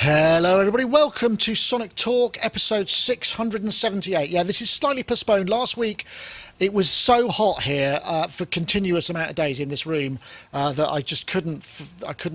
Hello everybody, welcome to Sonic Talk episode 678. Yeah, this is slightly postponed. Last week it was so hot here for continuous amount of days in this room that I just couldn't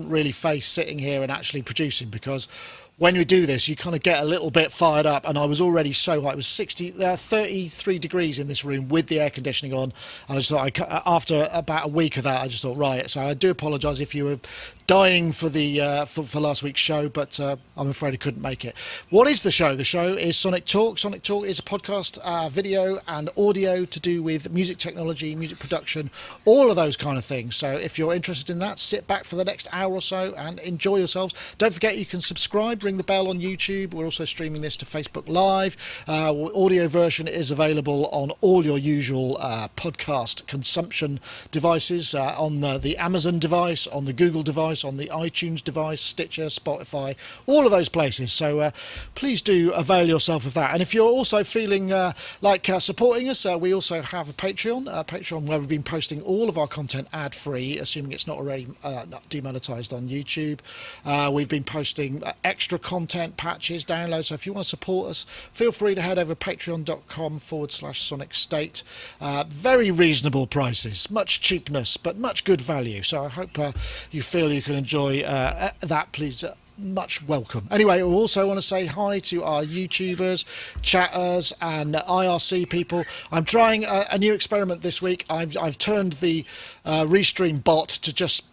really face sitting here and actually producing, because when we do this you kind of get a little bit fired up, and I was already so hot. It was 33 degrees in this room with the air conditioning on, and I just thought after about a week of that I just thought, right, so I do apologise if you were dying for the for last week's show, but I'm afraid I couldn't make it. What is the show? The show is Sonic Talk. Sonic Talk is a podcast, video and audio to do with music technology, music production, all of those kind of things. So if you're interested in that, sit back for the next hour or so and enjoy yourselves. Don't forget you can subscribe, ring the bell on YouTube. We're also streaming this to Facebook Live. Audio version is available on all your usual podcast consumption devices, on the Amazon device, on the Google device, on the iTunes device, Stitcher, Spotify, all of those places. So please do avail yourself of that. And if you're also feeling like supporting us, we also have a Patreon where we've been posting all of our content ad-free, assuming it's not already not demonetized on YouTube. We've been posting extra content, patches, downloads. So if you want to support us, feel free to head over patreon.com/Sonicstate. Very reasonable prices, much cheapness, but much good value. So I hope you feel you can enjoy that. Please, much welcome. Anyway, we also want to say hi to our YouTubers, chatters, and IRC people. I'm trying a new experiment this week. I've turned the Restream bot to just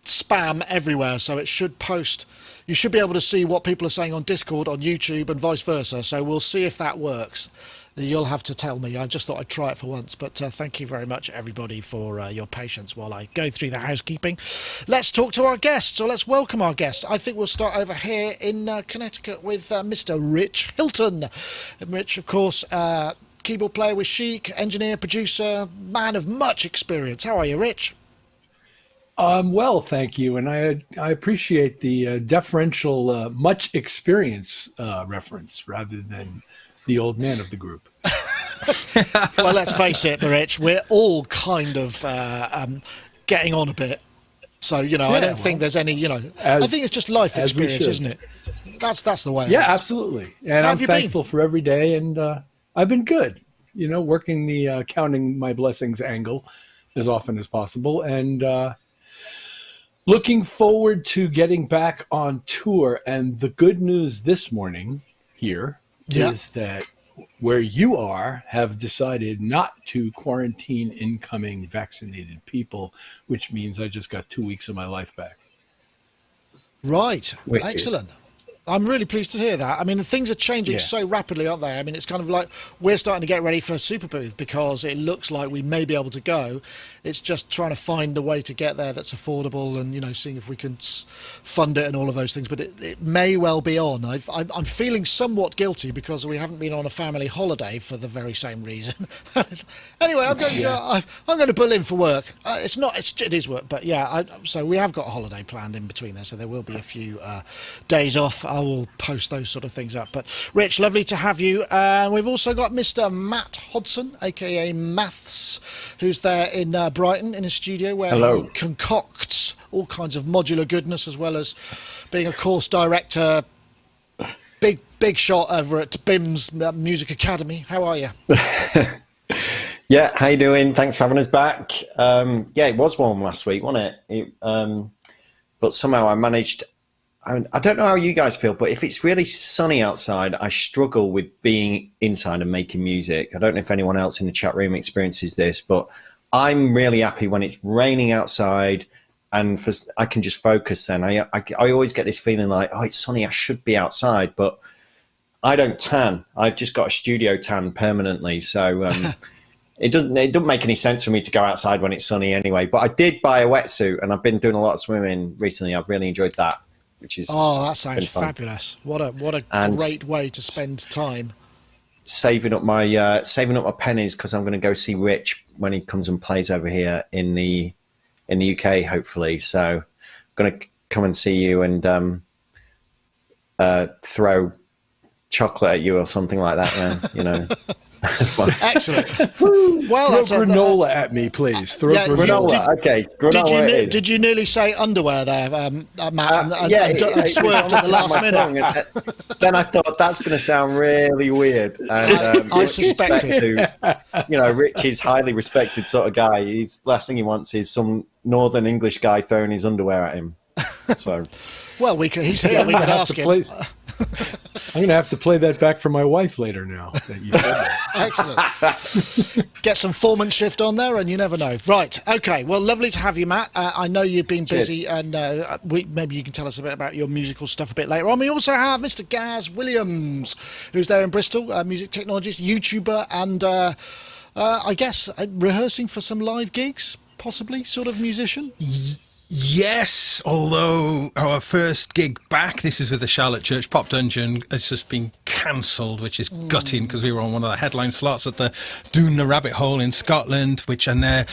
spam everywhere, so it should post. You should be able to see what people are saying on Discord, on YouTube, and vice versa. So we'll see if that works. You'll have to tell me. I just thought I'd try it for once. But thank you very much, everybody, for your patience while I go through the housekeeping. Let's talk to our guests. So let's welcome our guests. I think we'll start over here in Connecticut with Mr. Rich Hilton. Rich, of course, keyboard player with Chic, engineer, producer, man of much experience. How are you, Rich? Well, thank you, and I appreciate the deferential much experience reference rather than the old man of the group. Well, let's face it, Rich, we're all kind of getting on a bit. So, I don't think there's any, I think it's just life experience, isn't it? That's the way. Yeah, absolutely. And I'm thankful for every day, and I've been good, working the counting my blessings angle as often as possible, and looking forward to getting back on tour. And the good news this morning here is that where you are have decided not to quarantine incoming vaccinated people, which means I just got 2 weeks of my life back. Right. Excellent. I'm really pleased to hear that. I mean, things are changing so rapidly, aren't they? I mean, it's kind of like we're starting to get ready for a super booth because it looks like we may be able to go. It's just trying to find a way to get there that's affordable and, seeing if we can fund it and all of those things. But it may well be on. I'm feeling somewhat guilty because we haven't been on a family holiday for the very same reason. Anyway, I'm going to pull in for work. It is work, but so we have got a holiday planned in between there. So there will be a few days off. I will post those sort of things up. But Rich, lovely to have you. And we've also got Mr. Matt Hodson, aka Maths, who's there in Brighton in his studio where he concocts all kinds of modular goodness, as well as being a course director. Big shot over at BIM's Music Academy. How are you? Yeah, how you doing? Thanks for having us back. It was warm last week, wasn't it? But somehow I managed. I don't know how you guys feel, but if it's really sunny outside, I struggle with being inside and making music. I don't know if anyone else in the chat room experiences this, but I'm really happy when it's raining outside and I can just focus then. I always get this feeling like, oh, it's sunny, I should be outside, but I don't tan. I've just got a studio tan permanently, so it doesn't make any sense for me to go outside when it's sunny anyway. But I did buy a wetsuit, and I've been doing a lot of swimming recently. I've really enjoyed that. That sounds fabulous. What a great way to spend time. Saving up my pennies because I'm going to go see Rich when he comes and plays over here in the UK, hopefully. So I'm going to come and see you and throw chocolate at you or something like that. Excellent. Well, throw granola at me, please. Throw granola. Did you nearly say underwear there, Matt? And swerved at the last minute. Then I thought that's going to sound really weird. And, I suspected. Rich is highly respected sort of guy. Last thing he wants is some Northern English guy throwing his underwear at him. So, well, he's here. We could ask him. I'm going to have to play that back for my wife later now. That you said that. Excellent. Get some foreman shift on there and you never know. Right. Okay. Well, lovely to have you, Matt. I know you've been busy. Cheers. And maybe you can tell us a bit about your musical stuff a bit later on. We also have Mr. Gaz Williams, who's there in Bristol, music technologist, YouTuber, and I guess rehearsing for some live gigs, possibly, sort of musician. Yes, although our first gig back, this is with the Charlotte Church Pop Dungeon, has just been cancelled, which is gutting because we were on one of the headline slots at the Doona Rabbit Hole in Scotland, which are there.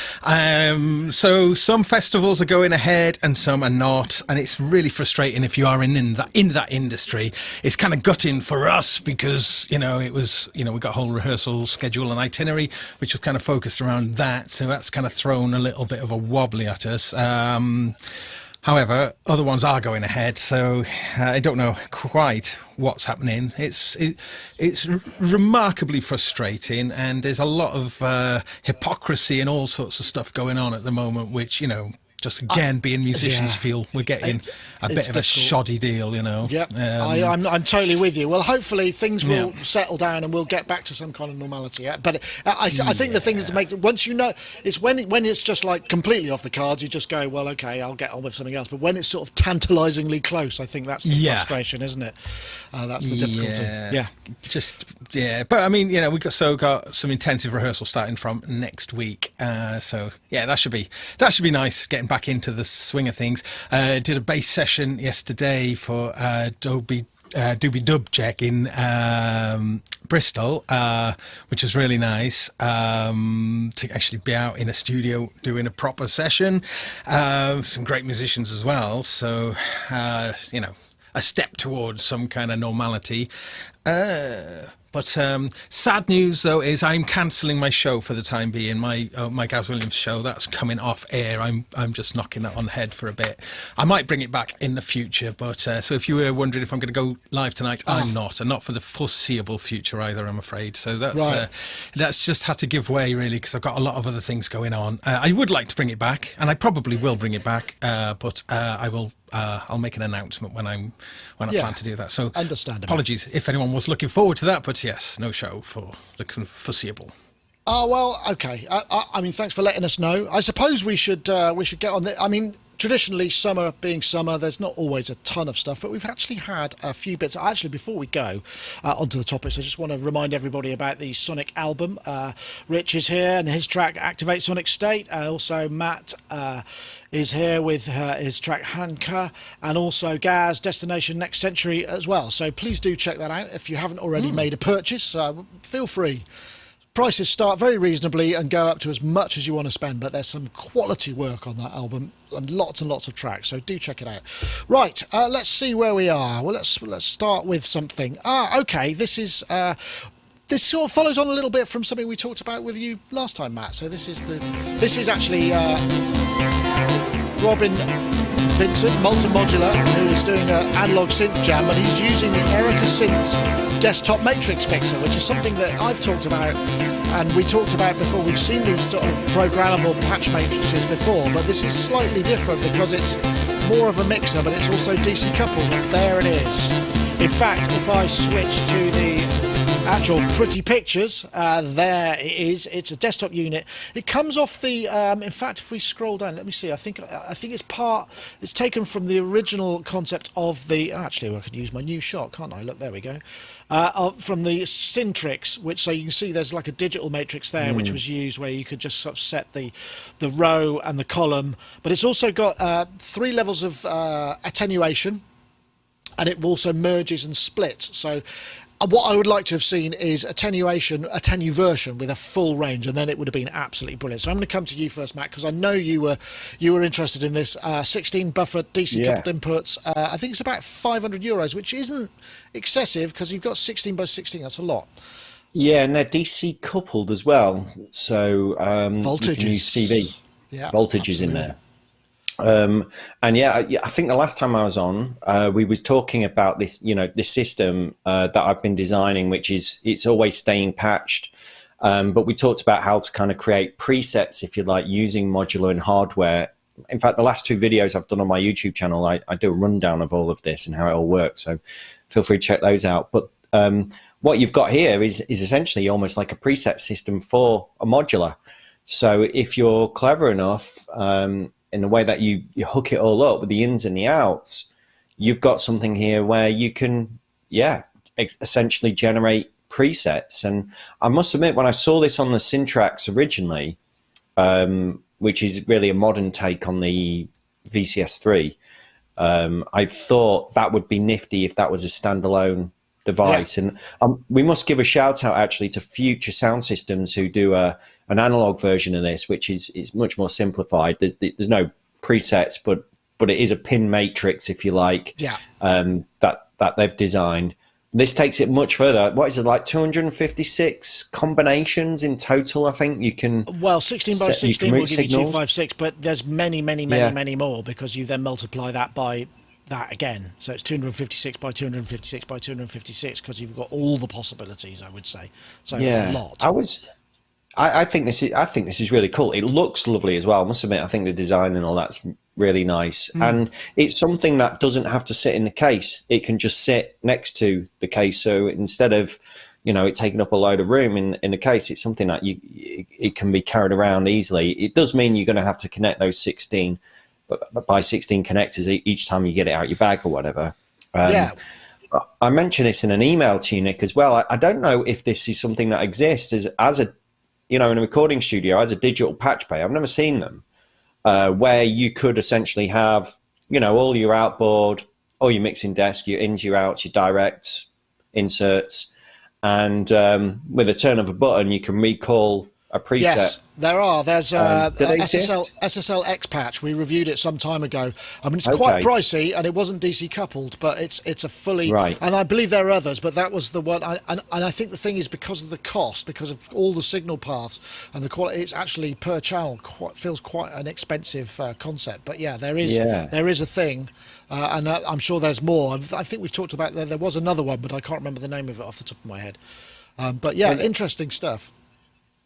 So some festivals are going ahead and some are not, and it's really frustrating if you are in that industry. It's kind of gutting for us because we got a whole rehearsal schedule and itinerary, which was kind of focused around that. So that's kind of thrown a little bit of a wobbly at us. However, other ones are going ahead, so I don't know quite what's happening. It's remarkably frustrating, and there's a lot of hypocrisy and all sorts of stuff going on at the moment, which, just again, being musicians feel we're getting a bit of a shoddy deal, Yeah, I'm totally with you. Well, hopefully things will settle down and we'll get back to some kind of normality. Yeah? But I think the thing is to make once it's when it's just like completely off the cards, you just go, well, okay, I'll get on with something else. But when it's sort of tantalisingly close, I think that's the frustration, isn't it? That's the difficulty. But I mean, we got some intensive rehearsal starting from next week. So that should be nice, getting back into the swing of things. Did a bass session yesterday for Doobie Dub Check in Bristol, which was really nice to actually be out in a studio doing a proper session. Some great musicians as well, so a step towards some kind of normality. But sad news, though, is I'm cancelling my show for the time being. My Gaz Williams show, that's coming off air. I'm just knocking that on the head for a bit. I might bring it back in the future, but so if you were wondering if I'm going to go live tonight, I'm not, and not for the foreseeable future either, I'm afraid. So that's just had to give way, really, because I've got a lot of other things going on. I would like to bring it back, and I probably will bring it back, but I will. I'll make an announcement when I plan to do that. So apologies if anyone was looking forward to that, but yes, no show for the foreseeable. Oh, well, okay. I mean, thanks for letting us know. I suppose we should get on the. I mean, traditionally, summer being summer, there's not always a ton of stuff, but we've actually had a few bits. Actually, before we go onto the topics, I just want to remind everybody about the Sonic album. Rich is here and his track Activate Sonicstate. Also, Matt is here with his track Hanka, and also Gaz Destination Next Century as well. So please do check that out if you haven't already made a purchase. Feel free. Prices start very reasonably and go up to as much as you want to spend, but there's some quality work on that album and lots of tracks, so do check it out. Right, let's see where we are. Well, let's start with something. Okay, this is this sort of follows on a little bit from something we talked about with you last time, Matt. So this is actually Robin Vincent, Multi-Modular, who is doing an analog synth jam, and he's using the Erica Synths desktop matrix mixer, which is something that I've talked about and we talked about before. We've seen these sort of programmable patch matrices before, but this is slightly different because it's more of a mixer, but it's also DC coupled, and there it is. In fact, if I switch to the actual pretty pictures, there it is. It's a desktop unit. It comes off the in fact, if we scroll down, let me see, I think it's taken from the original concept of the actually I could use my new shot, can't I? Look, there we go. From the Syntrix, which, so you can see there's like a digital matrix there, which was used where you could just sort of set the row and the column, but it's also got 3 levels of attenuation, and it also merges and splits. So what I would like to have seen is attenuversion with a full range, and then it would have been absolutely brilliant. So I'm going to come to you first, Matt, because I know you were interested in this 16 buffer DC coupled inputs. I think it's about €500, which isn't excessive because you've got 16 by 16. That's a lot. Yeah, and they're DC coupled as well. So Voltages. you can use CV. Yeah, Voltages in there. And I think the last time I was on, we was talking about this, this system that I've been designing, which is it's always staying patched. But we talked about how to kind of create presets, if you like, using modular and hardware. In fact, the last 2 videos I've done on my YouTube channel, I do a rundown of all of this and how it all works. So feel free to check those out. But what you've got here is essentially almost like a preset system for a modular. So if you're clever enough, in the way that you hook it all up with the ins and the outs, you've got something here where you can, essentially generate presets. And I must admit, when I saw this on the Synths originally, which is really a modern take on the VCS3, I thought that would be nifty if that was a standalone device. Yeah. And we must give a shout out actually to Future Sound Systems, who do an analog version of this, which is much more simplified. There's no presets, but it is a pin matrix, if you like, that they've designed. This takes it much further. What is it, like 256 combinations in total? I think you can. Well, 16 by 16 will give you signals. 256, but there's many more, because you then multiply that by that again. So it's 256 by 256 by 256, because you've got all the possibilities, I would say. So a lot. I think this is really cool. It looks lovely as well. I must admit, I think the design and all that's really nice. And it's something that doesn't have to sit in the case. It can just sit next to the case. So instead of, it taking up a load of room in the case, it's something that it can be carried around easily. It does mean you're going to have to connect those 16 by 16 connectors each time you get it out your bag or whatever. I mentioned this in an email to you, Nick, as well. I don't know if this is something that exists as a, in a recording studio, as a digital patch bay. I've never seen them, where you could essentially have, all your outboard, all your mixing desk, your ins, your outs, your directs, inserts, and with a turn of a button, you can recall a preset. Yes, there are. There's SSL X patch. We reviewed it some time ago. I mean, it's quite pricey, and it wasn't DC coupled, but it's a fully. Right. And I believe there are others, but that was the one. And I think the thing is, because of the cost, because of all the signal paths and the quality, it's actually per channel feels quite an expensive concept. But yeah, there is a thing, and I'm sure there's more. I think we've talked about there was another one, but I can't remember the name of it off the top of my head. But yeah, interesting stuff.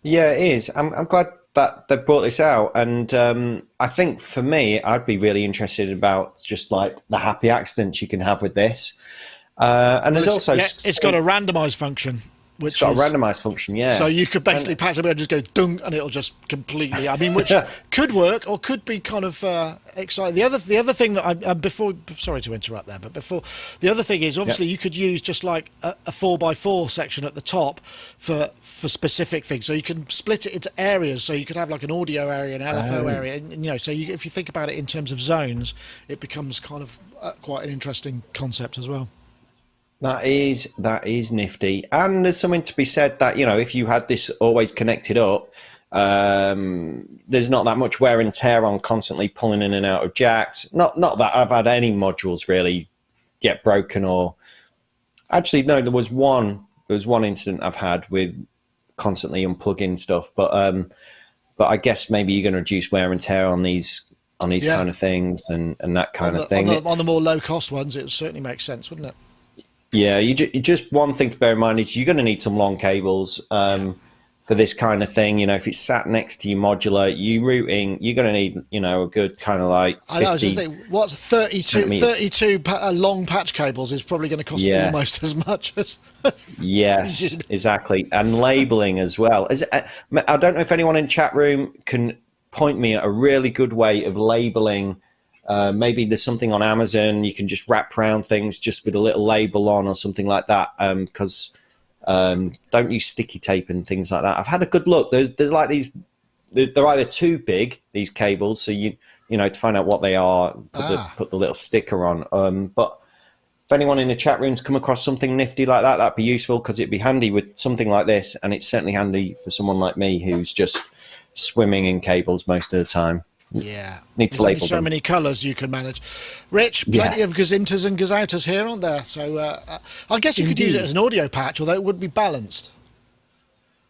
Yeah, it is. I'm glad that they brought this out, and I think for me, I'd be really interested about just like the happy accidents you can have with this. And there's also it's got a randomize function. It's got a randomized function, yeah. So you could basically patch it and just go dung, and it'll just completely. I mean, which could work or could be kind of exciting. The other thing that I'm before. Sorry to interrupt there, but before the other thing is obviously you could use just like a 4x4 section at the top for specific things. So you can split it into areas. So you could have like an audio area, an LFO area, and so if you think about it in terms of zones, it becomes kind of quite an interesting concept as well. That is nifty, and there's something to be said that if you had this always connected up, there's not that much wear and tear on constantly pulling in and out of jacks. Not that I've had any modules really get broken, or actually no, there was one incident I've had with constantly unplugging stuff, but I guess maybe you're going to reduce wear and tear on these kind of things and that kind of thing. On the more low cost ones, it certainly makes sense, wouldn't it? Yeah, you just one thing to bear in mind is you're going to need some long cables for this kind of thing. If it's sat next to your modular, you're going to need a good kind of like 50. I was just thinking, what's 32 long patch cables is probably going to cost almost as much as. Yes, exactly, and labeling as well. I don't know if anyone in chat room can point me at a really good way of labeling. Maybe there's something on Amazon you can just wrap around things just with a little label on or something like that. Because don't use sticky tape and things like that. I've had a good look. There's like these. They're either too big, these cables, so to find out what they are, put the little sticker on. But if anyone in the chat room's come across something nifty like that, that'd be useful, because it'd be handy with something like this, and it's certainly handy for someone like me who's just swimming in cables most of the time. Yeah, need to label so many colours you can manage. Rich, plenty of gazinters and gazoutas here, aren't there? So I guess you could use it as an audio patch, although it wouldn't be balanced.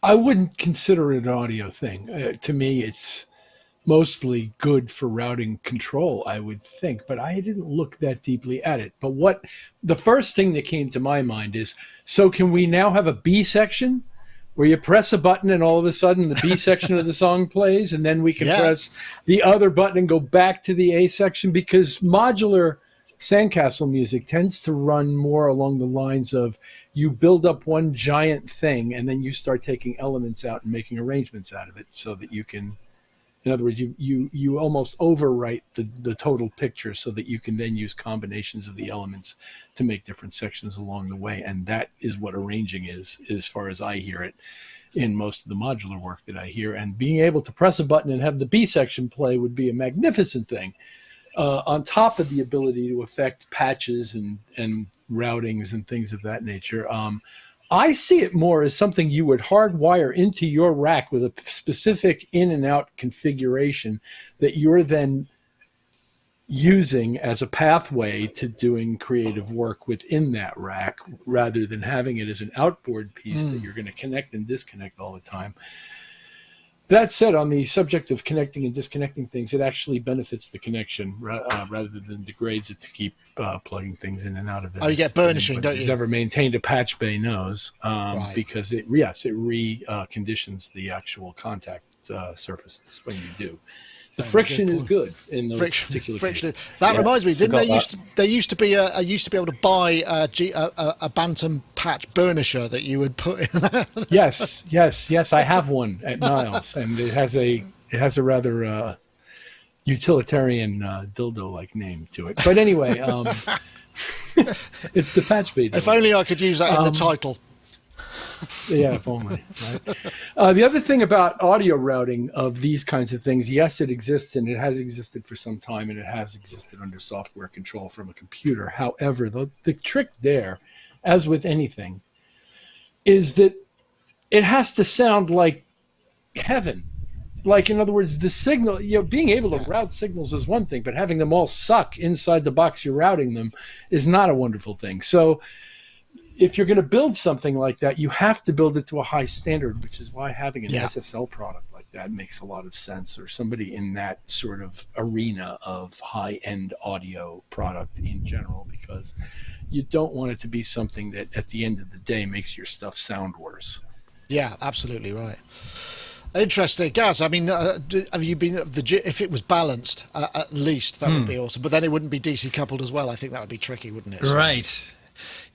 I wouldn't consider it an audio thing. To me, it's mostly good for routing control, I would think, but I didn't look that deeply at it. But what the first thing that came to my mind is, so can we now have a B section where you press a button and all of a sudden the B section of the song plays, and then we can press the other button and go back to the A section? Because modular sandcastle music tends to run more along the lines of you build up one giant thing and then you start taking elements out and making arrangements out of it so that you can, in other words, you almost overwrite the total picture so that you can then use combinations of the elements to make different sections along the way. And that is what arranging is, as far as I hear it, in most of the modular work that I hear. And being able to press a button and have the B section play would be a magnificent thing, on top of the ability to affect patches and routings and things of that nature. I see it more as something you would hardwire into your rack with a specific in and out configuration that you're then using as a pathway to doing creative work within that rack, rather than having it as an outboard piece that you're going to connect and disconnect all the time. That said, on the subject of connecting and disconnecting things, it actually benefits the connection rather than degrades it to keep plugging things in and out of it. Oh, you get burnishing, don't you? Who's ever maintained a patch bay knows, Right. because it reconditions the actual contact surfaces when you do. The friction is good in those particular cases. That reminds me, didn't they used to be able to buy a Bantam patch burnisher that you would put in? Yes. I have one at Niles, and it has a rather utilitarian dildo-like name to it. But anyway, it's the patch bay. If only I could use that in the title. Yeah, if only. Right? The other thing about audio routing of these kinds of things, yes, it exists, and it has existed for some time, and it has existed under software control from a computer. However, the trick there, as with anything, is that it has to sound like heaven. Like, in other words, the signal, being able to route signals is one thing, but having them all suck inside the box you're routing them is not a wonderful thing. So if you're going to build something like that, you have to build it to a high standard, which is why having an SSL product like that makes a lot of sense, or somebody in that sort of arena of high-end audio product in general, because you don't want it to be something that at the end of the day makes your stuff sound worse. Yeah, absolutely right. Interesting. Gaz, I mean, have you been, if it was balanced, at least, that would be awesome. But then it wouldn't be DC coupled as well. I think that would be tricky, wouldn't it? So, right.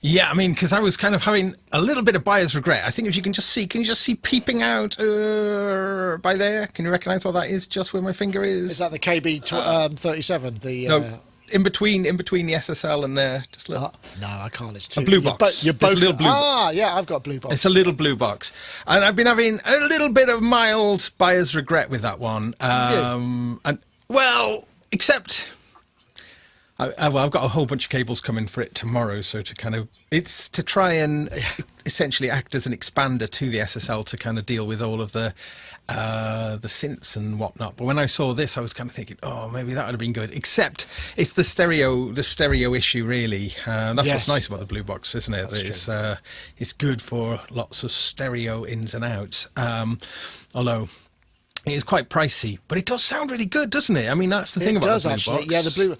Yeah, I mean, because I was kind of having a little bit of buyer's regret. I think if you can you just see peeping out by there? Can you recognise what that is, just where my finger is? Is that the KB37? No, in between the SSL and there. Just a little. No, I can't. It's too... A blue box. You're both... a little blue box. Yeah, I've got a blue box. It's a little blue box. And I've been having a little bit of mild buyer's regret with that one. Except... I've got a whole bunch of cables coming for it tomorrow, so it's to try and essentially act as an expander to the SSL to kind of deal with all of the synths and whatnot. But when I saw this, I was kind of thinking, oh, maybe that would have been good. Except it's the stereo issue, really. That's what's nice about the blue box, isn't it? It's good for lots of stereo ins and outs. Although it is quite pricey, but it does sound really good, doesn't it? I mean, that's the thing about the blue box. Yeah, the blue.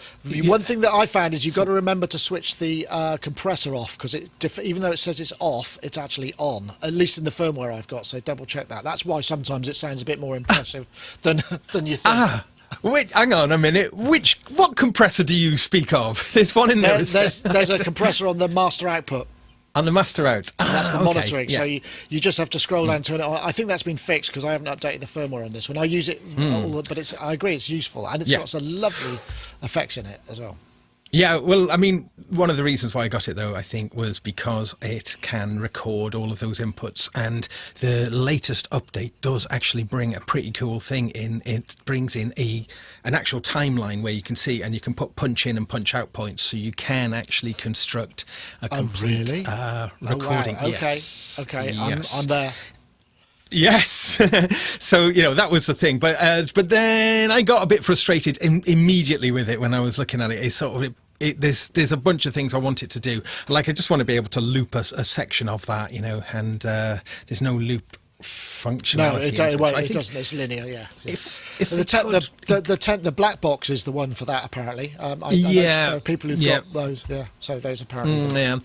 One thing that I found is you've got to remember to switch the compressor off, because even though it says it's off, it's actually on. At least in the firmware I've got, so double check that. That's why sometimes it sounds a bit more impressive than you think. Wait, hang on a minute. What compressor do you speak of? There's one in there. There's a compressor on the master output. On the master out. That's the monitoring. Yeah. So you just have to scroll down and turn it on. I think that's been fixed because I haven't updated the firmware on this one. I use it, but I agree it's useful, and it's got some lovely effects in it as well. Yeah, well, I mean, one of the reasons why I got it, though, I think, was because it can record all of those inputs. And the latest update does actually bring a pretty cool thing in. It brings in an actual timeline where you can see, and you can put punch in and punch out points. So you can actually construct a complete recording. Oh, wow. Yes. Okay, yes. I'm there. Yes. So, that was the thing. But then I got a bit frustrated immediately with it when I was looking at it. It's sort of... There's a bunch of things I want it to do. Like, I just want to be able to loop a section of that, and there's no loop functionality. No, it doesn't. It's linear. Yeah. If the black box is the one for that apparently. I know there are people who've got those. Yeah. So those apparently. Yeah.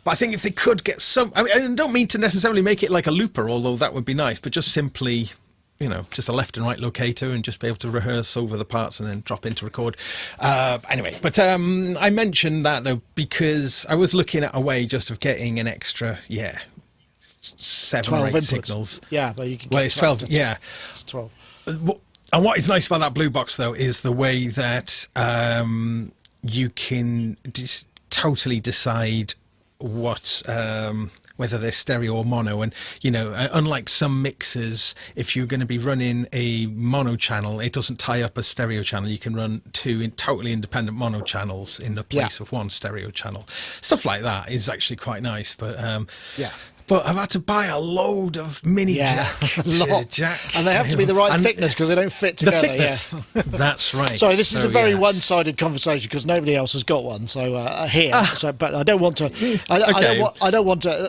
But I think if they could get some, I mean, I don't mean to necessarily make it like a looper, although that would be nice, but just simply, just a left and right locator and just be able to rehearse over the parts and then drop into record. Anyway, but I mentioned that though because I was looking at a way just of getting an extra, 7 or 8 inputs. Signals. Yeah, well, you can. Well, it's 12. It's 12. And what is nice about that blue box though is the way that you can totally decide what whether they're stereo or mono, and unlike some mixers, if you're going to be running a mono channel, it doesn't tie up a stereo channel. You can run 2 totally independent mono channels in the place of one stereo channel. Stuff like that is actually quite nice, but But I've had to buy a load of mini jack, and they have to be the right thickness because they don't fit together. That's right. Sorry, this is a very one-sided conversation because nobody else has got one. So here, but I don't want to. I don't want to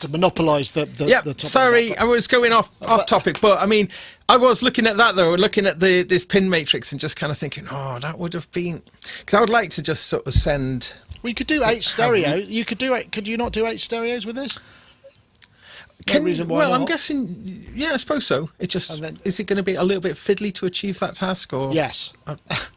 monopolise the topic. Sorry, I was going off topic, but I mean, I was looking at that though, looking at this pin matrix and just kind of thinking, that would have been, because I would like to just sort of send. We could do 8 stereos. You could do 8. Could you not do 8 stereos with this? I'm guessing, I suppose so. It just is it going to be a little bit fiddly to achieve that task, or yes?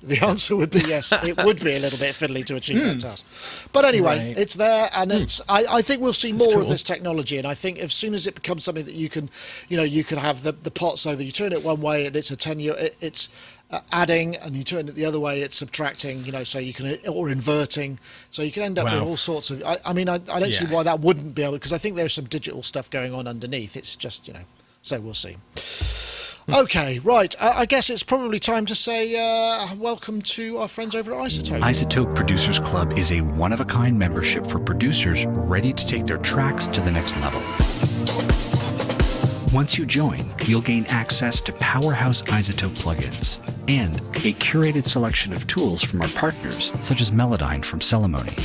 The answer would be yes. It would be a little bit fiddly to achieve that task, but anyway, it's there, and it's. I think we'll see more of this technology, and I think as soon as it becomes something that you can, you can have the pot so that you turn it one way and it's a 10-year. It's adding, and you turn it the other way, it's subtracting, so you can, or inverting, so you can end up with all sorts of. I mean, I don't see why that wouldn't be able, because I think there's some digital stuff going on underneath. It's just, so we'll see. Okay, right. I guess it's probably time to say welcome to our friends over at iZotope. iZotope Producers Club is a one-of-a-kind membership for producers ready to take their tracks to the next level. Once you join, you'll gain access to powerhouse iZotope plugins and a curated selection of tools from our partners, such as Melodyne from Celemony.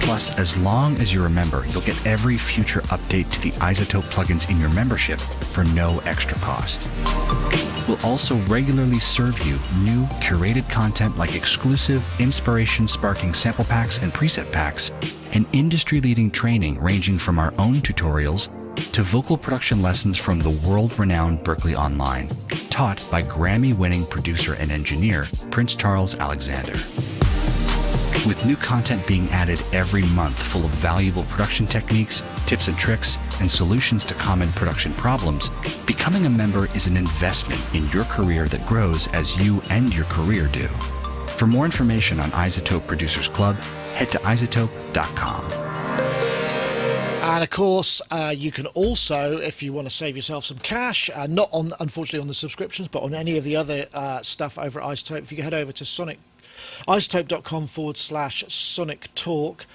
Plus, as long as you're a member, you'll get every future update to the iZotope plugins in your membership for no extra cost. We'll also regularly serve you new curated content like exclusive inspiration-sparking sample packs and preset packs, and industry-leading training ranging from our own tutorials to vocal production lessons from the world-renowned Berklee Online, taught by Grammy-winning producer and engineer Prince Charles Alexander. With new content being added every month full of valuable production techniques, tips and tricks, and solutions to common production problems, becoming a member is an investment in your career that grows as you and your career do. For more information on iZotope Producers Club, head to iZotope.com. And of course, you can also, if you want to save yourself some cash, not on, unfortunately, on the subscriptions, but on any of the other stuff over at iZotope, if you head over to iZotope.com/sonictalk,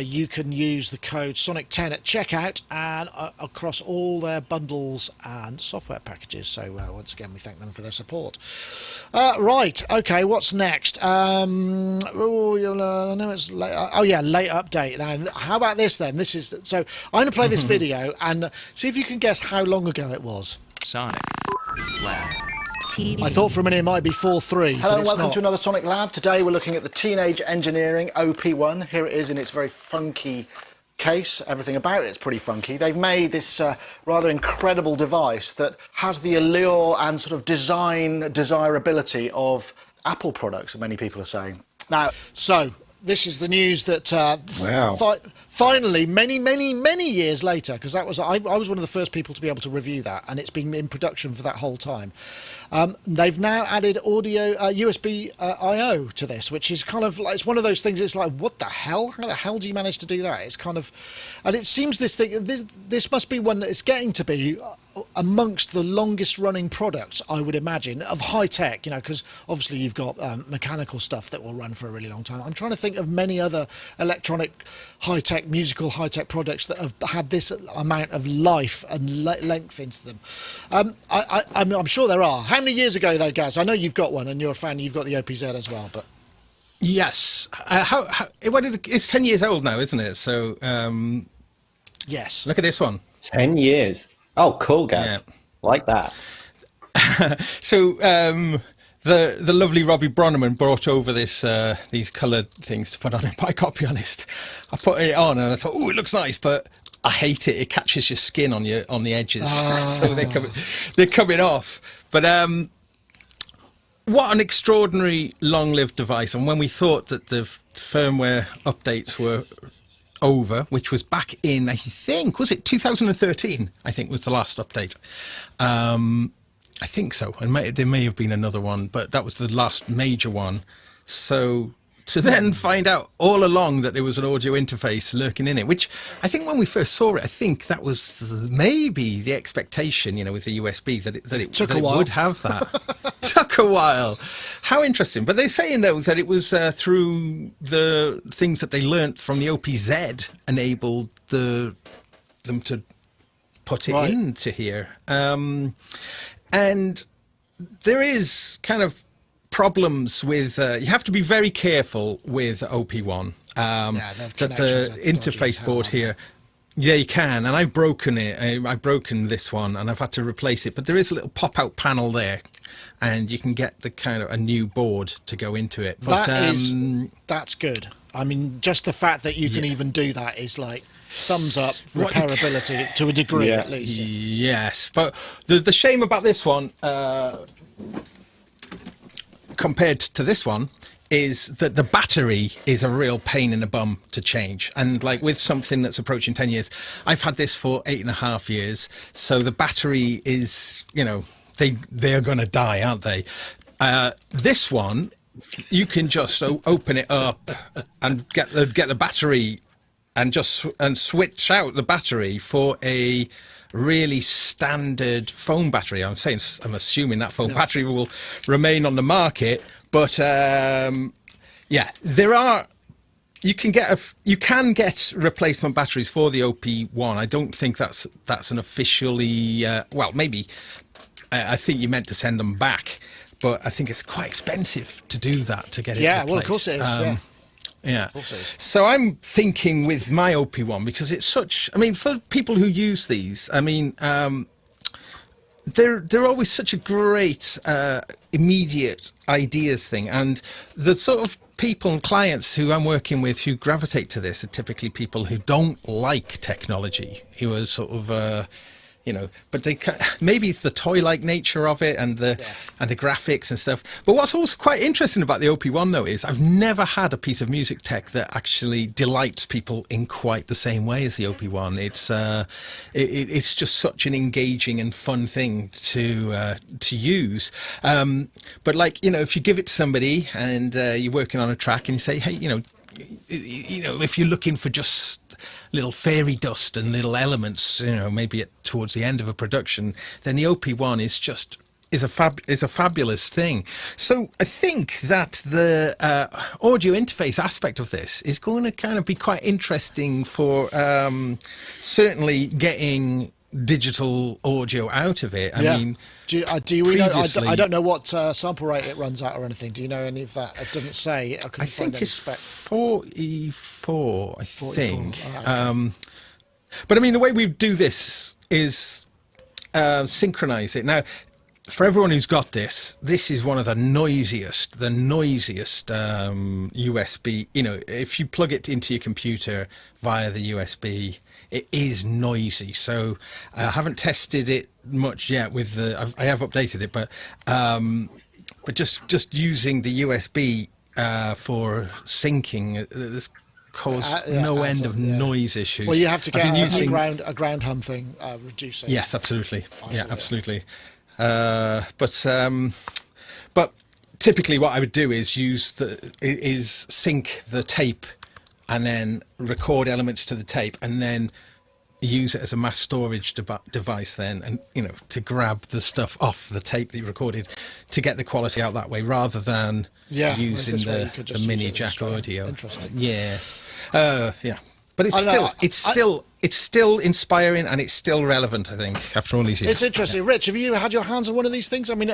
you can use the code Sonic10 at checkout and across all their bundles and software packages. So once again, we thank them for their support. Right, okay, what's next? No, it's late update. Now, how about this then? This is so I'm going to play this video and see if you can guess how long ago it was. Sonic Lab. I thought for a minute it might be 4.3. Hello and welcome to another Sonic Lab. Today we're looking at the Teenage Engineering OP1. Here it is in its very funky case. Everything about it's pretty funky. They've made this rather incredible device that has the allure and sort of design desirability of Apple products, many people are saying. Now, so this is the news that finally, many years later, because that was I was one of the first people to be able to review that, and it's been in production for that whole time. They've now added audio USB I/O to this, which is kind of like, it's one of those things. It's like, what the hell? How the hell do you manage to do that? It's kind of, and it seems this must be one that is getting to be amongst the longest running products, I would imagine, of high tech. Because obviously you've got mechanical stuff that will run for a really long time. I'm trying to think of many other electronic high-tech, musical high-tech products that have had this amount of life and length into them. I'm sure there are. How many years ago though, Gaz? I know you've got one and you're a fan, you've got the OPZ as well, but... Yes. It's 10 years old now, isn't it? So, yes. Look at this one. 10 years. Oh, cool, guys. Yeah. Like that. So the lovely Robbie Bronneman brought over these coloured things to put on it. But I got to be honest, I put it on and I thought, oh, it looks nice, but I hate it. It catches your skin on the edges, so they're coming off. But what an extraordinary long-lived device! And when we thought that the firmware updates were over, which was back in, I think, was it 2013? I think was the last update. I think so. And there may have been another one, but that was the last major one. So to then find out all along that there was an audio interface lurking in it, which I think when we first saw it, I think that was maybe the expectation, with the USB, that it would have that. Took a while. How interesting. But they're saying, though, that it was through the things that they learnt from the OPZ enabled them to put it into here. And there is kind of problems with you have to be very careful with OP1 that the interface board here. Yeah, you can, and I've broken it. I've broken this one, and I've had to replace it. But there is a little pop-out panel there, and you can get the kind of a new board to go into it. But, that's good. I mean, just the fact that you can even do that is like thumbs up, repairability to a degree at least. Yes, but the shame about this one, compared to this one, is that the battery is a real pain in the bum to change. And like with something that's approaching 10 years, I've had this for 8.5 years. So the battery is, they're going to die, aren't they? This one, you can just open it up and get the battery and switch out the battery for a really standard phone battery. I'm assuming that phone battery will remain on the market, but you can get replacement batteries for the OP1. I don't think that's an officially maybe I think you meant to send them back, but I think it's quite expensive to do that, to get it replaced. Well, of course it is. Yeah. So I'm thinking with my OP1, because it's such, for people who use these, they're always such a great immediate ideas thing. And the sort of people and clients who I'm working with who gravitate to this are typically people who don't like technology, who are sort of but maybe it's the toy-like nature of it and the graphics and stuff. But what's also quite interesting about the OP1 though is I've never had a piece of music tech that actually delights people in quite the same way as the OP1. It's just such an engaging and fun thing to use. But if you give it to somebody and you're working on a track and you say, hey, if you're looking for just little fairy dust and little elements, maybe towards the end of a production, then the OP1 is a fabulous thing. So I think that the audio interface aspect of this is going to kind of be quite interesting for certainly getting digital audio out of it. I mean, do we know? I don't know what sample rate it runs at or anything. Do you know any of that? It doesn't say. I think it's 44. I 44. think. Oh, okay. But the way we do this is synchronize it. Now, for everyone who's got this is one of the noisiest USB. If you plug it into your computer via the USB, it is noisy. So I haven't tested it much yet with I have updated it, but just using the USB for syncing, there's caused no end of noise issues. Well, you have to get a ground hum thing reducer. Yes, absolutely. Absolutely. But typically what I would do is sync the tape and then record elements to the tape and then use it as a mass storage device then, and to grab the stuff off the tape that you recorded to get the quality out that way, rather than using the mini jack audio. Interesting. But it's it's still inspiring and it's still relevant, I think, after all these years. It's interesting. Rich, have you had your hands on one of these things? I mean,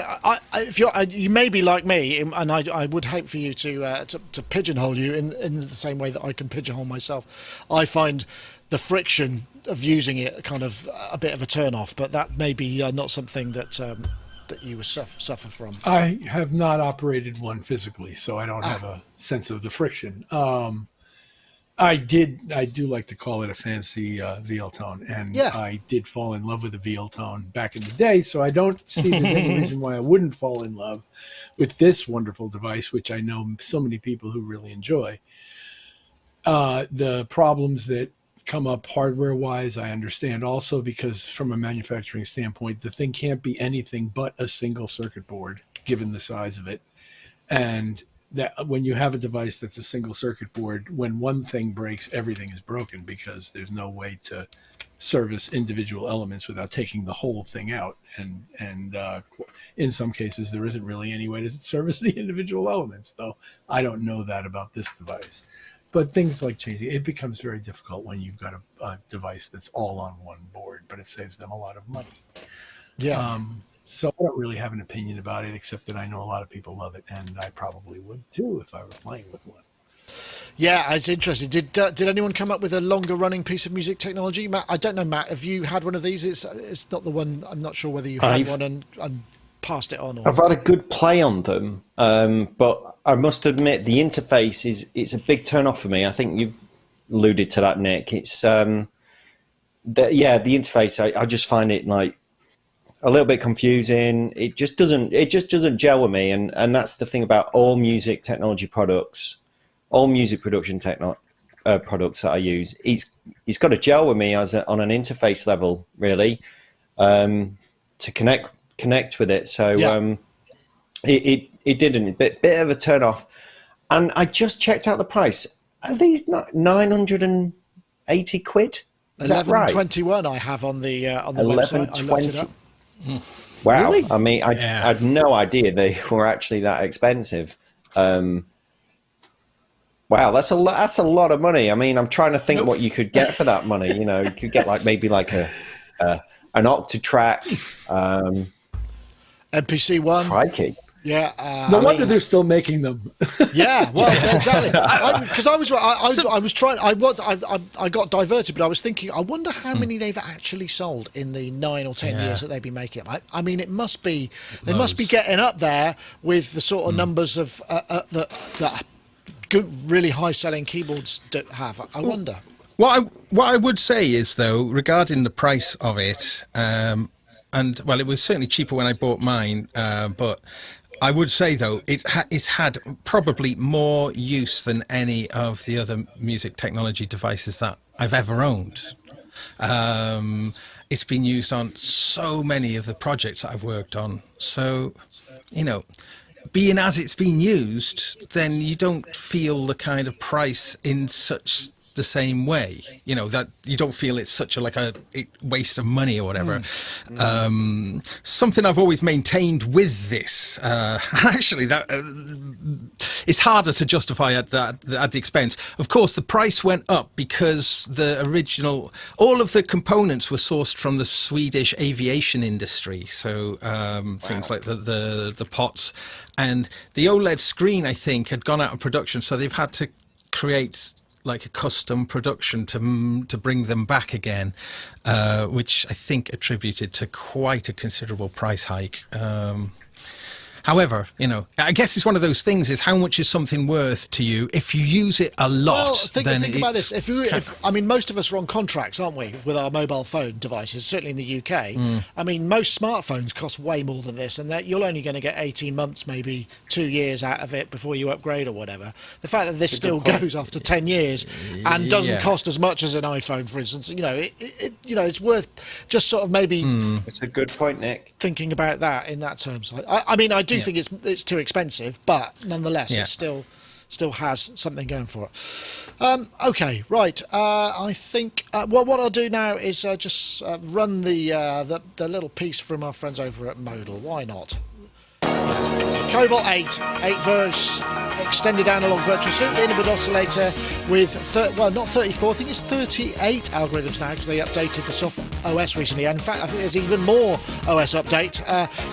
if you may be like me, and I would hate for you to pigeonhole you in the same way that I can pigeonhole myself. I find the friction of using it kind of a bit of a turn off, but that may be not something that you would suffer from. I have not operated one physically, so I don't have a sense of the friction. I do like to call it a fancy VL tone, and I did fall in love with the VL tone back in the day, so I don't see there's any reason why I wouldn't fall in love with this wonderful device, which I know so many people who really enjoy. The problems that come up hardware-wise, I understand also, because from a manufacturing standpoint, the thing can't be anything but a single circuit board, given the size of it. And that when you have a device that's a single circuit board, when one thing breaks, everything is broken, because there's no way to service individual elements without taking the whole thing out. And in some cases, there isn't really any way to service the individual elements, though I don't know that about this device. But things like changing, it becomes very difficult when you've got a device that's all on one board, but it saves them a lot of money. Yeah. So I don't really have an opinion about it, except that I know a lot of people love it, and I probably would too if I were playing with one. Yeah, it's interesting. Did anyone come up with a longer running piece of music technology? Matt, I don't know, Matt, have you had one of these? It's not the one, I'm not sure whether you had one and passed it on. Or... I've had a good play on them, but I must admit the interface it's a big turn off for me. I think you've alluded to that, Nick. It's the interface. I just find it like a little bit confusing. It just doesn't gel with me, and that's the thing about all music technology products, all music production products that I use. It's got to gel with me on an interface level, really, to connect with it. So it didn't. A bit of a turn off. And I just checked out the price. Are these not 980 quid? Is that right? 1121 I have on the website. 1120. Wow. Really? I mean, I had no idea they were actually that expensive. Wow, that's a lot of money. I mean, I'm trying to think what you could get for that money. You know, you could get maybe an Octatrack. MPC one. Crikey. Yeah. No wonder they're still making them. Yeah. Well, exactly. Because I got diverted, but I was thinking, I wonder how many they've actually sold in the 9 or 10 years that they've been making them. I mean, they must be getting up there with the sort of numbers of that good, really high selling keyboards have. I wonder. What I would say is, though, regarding the price of it, and well, it was certainly cheaper when I bought mine, but I would say, though, it's had probably more use than any of the other music technology devices that I've ever owned. It's been used on so many of the projects that I've worked on. So, you know, being as it's been used, then you don't feel the kind of price in such the same way, you know, that you don't feel it's such a waste of money or whatever. Something I've always maintained with this, actually, that it's harder to justify at the expense. Of course, the price went up because all of the components were sourced from the Swedish aviation industry. So things like the pots and the OLED screen, I think, had gone out of production, so they've had to create like a custom production to bring them back again, which I think attributed to quite a considerable price hike. However, you know, I guess it's one of those things: is how much is something worth to you if you use it a lot? Well, think about this. I mean, most of us are on contracts, aren't we, with our mobile phone devices? Certainly in the UK. I mean, most smartphones cost way more than this, and that you're only going to get 18 months, maybe 2 years out of it before you upgrade or whatever. The fact that this still goes after 10 years and doesn't cost as much as an iPhone, for instance, you know, it's worth just sort of maybe. It's a good point, Nick. Thinking about that in that terms. I mean, I do think it's too expensive, but nonetheless, it still has something going for it. Okay, right. I think what I'll do now is just run the little piece from our friends over at Modal. Why not? Cobalt8, 8-verse extended analog virtual synth, the Innovid oscillator with, not 34, I think it's 38 algorithms now because they updated the soft OS recently. And in fact, I think there's even more OS update.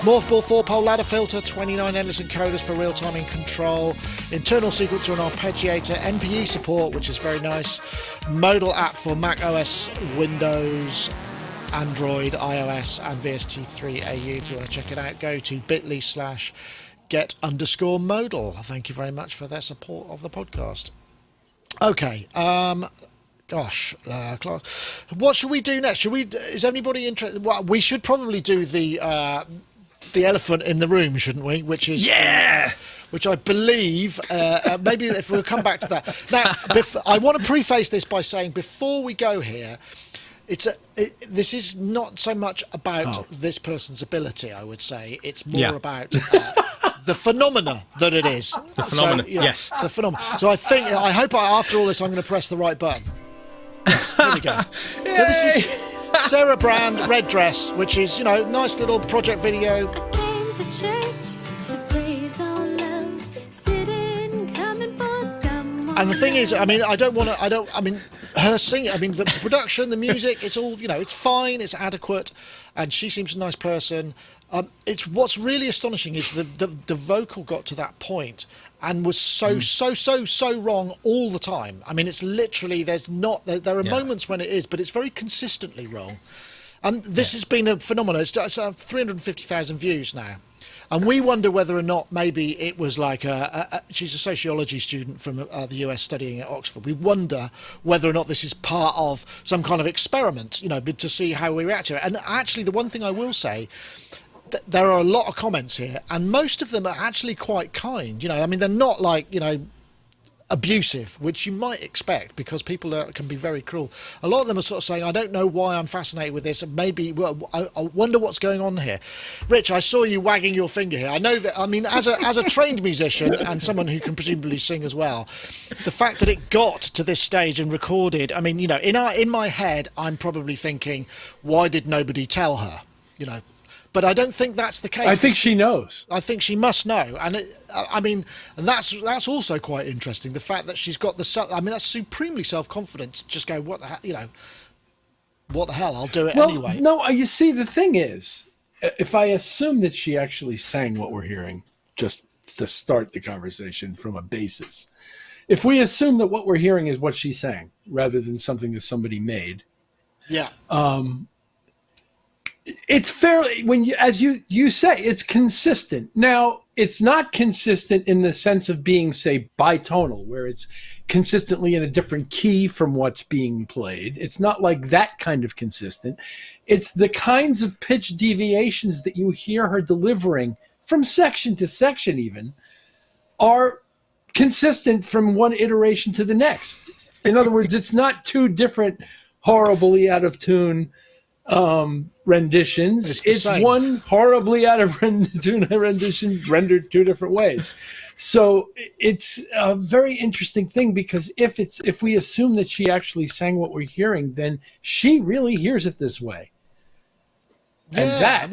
Morphball 4-pole ladder filter, 29 endless encoders for real-time control, internal sequencer and arpeggiator, MPE support, which is very nice, Modal app for Mac OS, Windows, Android, iOS and VST3AU. If you want to check it out, go to bit.ly/get_modal. Thank you very much for their support of the podcast. Okay, class, what should we do next? Is anybody interested? Well, we should probably do the elephant in the room, shouldn't we? Which is which I believe, maybe if we'll come back to that. Now, I want to preface this by saying before we go here, this is not so much about this person's ability, I would say. It's more about the phenomena that it is. The phenomena, so, yes. The phenomena. So I hope after all this I'm going to press the right button. Yes, here we go. So this is Sarah Brand, Red Dress, which is, nice little project video. I came to church to praise on love, sitting, coming for someone. And the thing is, her singing, the production, the music, it's all, it's fine, it's adequate, and she seems a nice person. It's what's really astonishing is the vocal got to that point and was so wrong all the time. It's literally, there are moments when it is, but it's very consistently wrong. And this has been a phenomenon. It's 350,000 views now. And we wonder whether or not maybe it was like she's a sociology student from the US studying at Oxford. We wonder whether or not this is part of some kind of experiment, to see how we react to it. And actually, the one thing I will say, there are a lot of comments here, and most of them are actually quite kind. They're not like, abusive, which you might expect because people can be very cruel. A lot of them are sort of saying, I don't know why I'm fascinated with this, and maybe, I wonder what's going on here. Rich, I saw you wagging your finger here. I know that, as a trained musician and someone who can presumably sing as well, the fact that it got to this stage and recorded, in my head, I'm probably thinking, why did nobody tell her? But I don't think that's the case. I think she knows. I think she must know, and and that's also quite interesting. The fact that she's got that's supremely self-confident. Just go, what the hell, what the hell? I'll do it anyway. No, you see, the thing is, if I assume that she actually sang what we're hearing, just to start the conversation from a basis, if we assume that what we're hearing is what she sang rather than something that somebody made, it's fairly, as you say, it's consistent. Now, it's not consistent in the sense of being, say, bitonal, where it's consistently in a different key from what's being played. It's not like that kind of consistent. It's the kinds of pitch deviations that you hear her delivering from section to section even are consistent from one iteration to the next. In other words, it's not two different horribly out of tune renditions. It's one horribly out of tune rendition rendered two different ways. So it's a very interesting thing, because if we assume that she actually sang what we're hearing, then she really hears it this way. And that's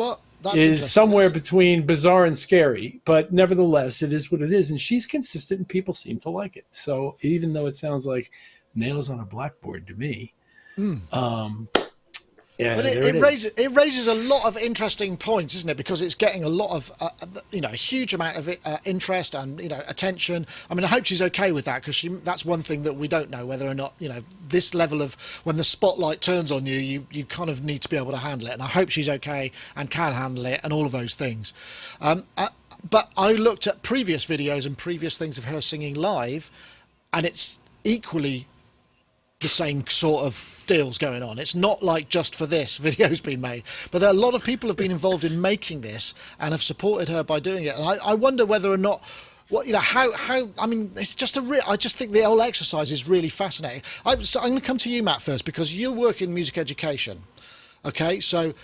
is somewhere between bizarre and scary, but nevertheless, it is what it is. And she's consistent and people seem to like it. So even though it sounds like nails on a blackboard to me, yeah, but it raises a lot of interesting points, isn't it? Because it's getting a lot of, a huge amount of interest and, attention. I hope she's okay with that, because that's one thing that we don't know, whether or not, this level of, when the spotlight turns on you, you kind of need to be able to handle it. And I hope she's okay and can handle it and all of those things. But I looked at previous videos and previous things of her singing live, and it's equally the same sort of deals going on. It's not like just for this video's been made, but there are a lot of people have been involved in making this and have supported her by doing it. And I wonder whether or not, it's just I just think the whole exercise is really fascinating. So I'm going to come to you, Matt, first, because you work in music education. Okay, so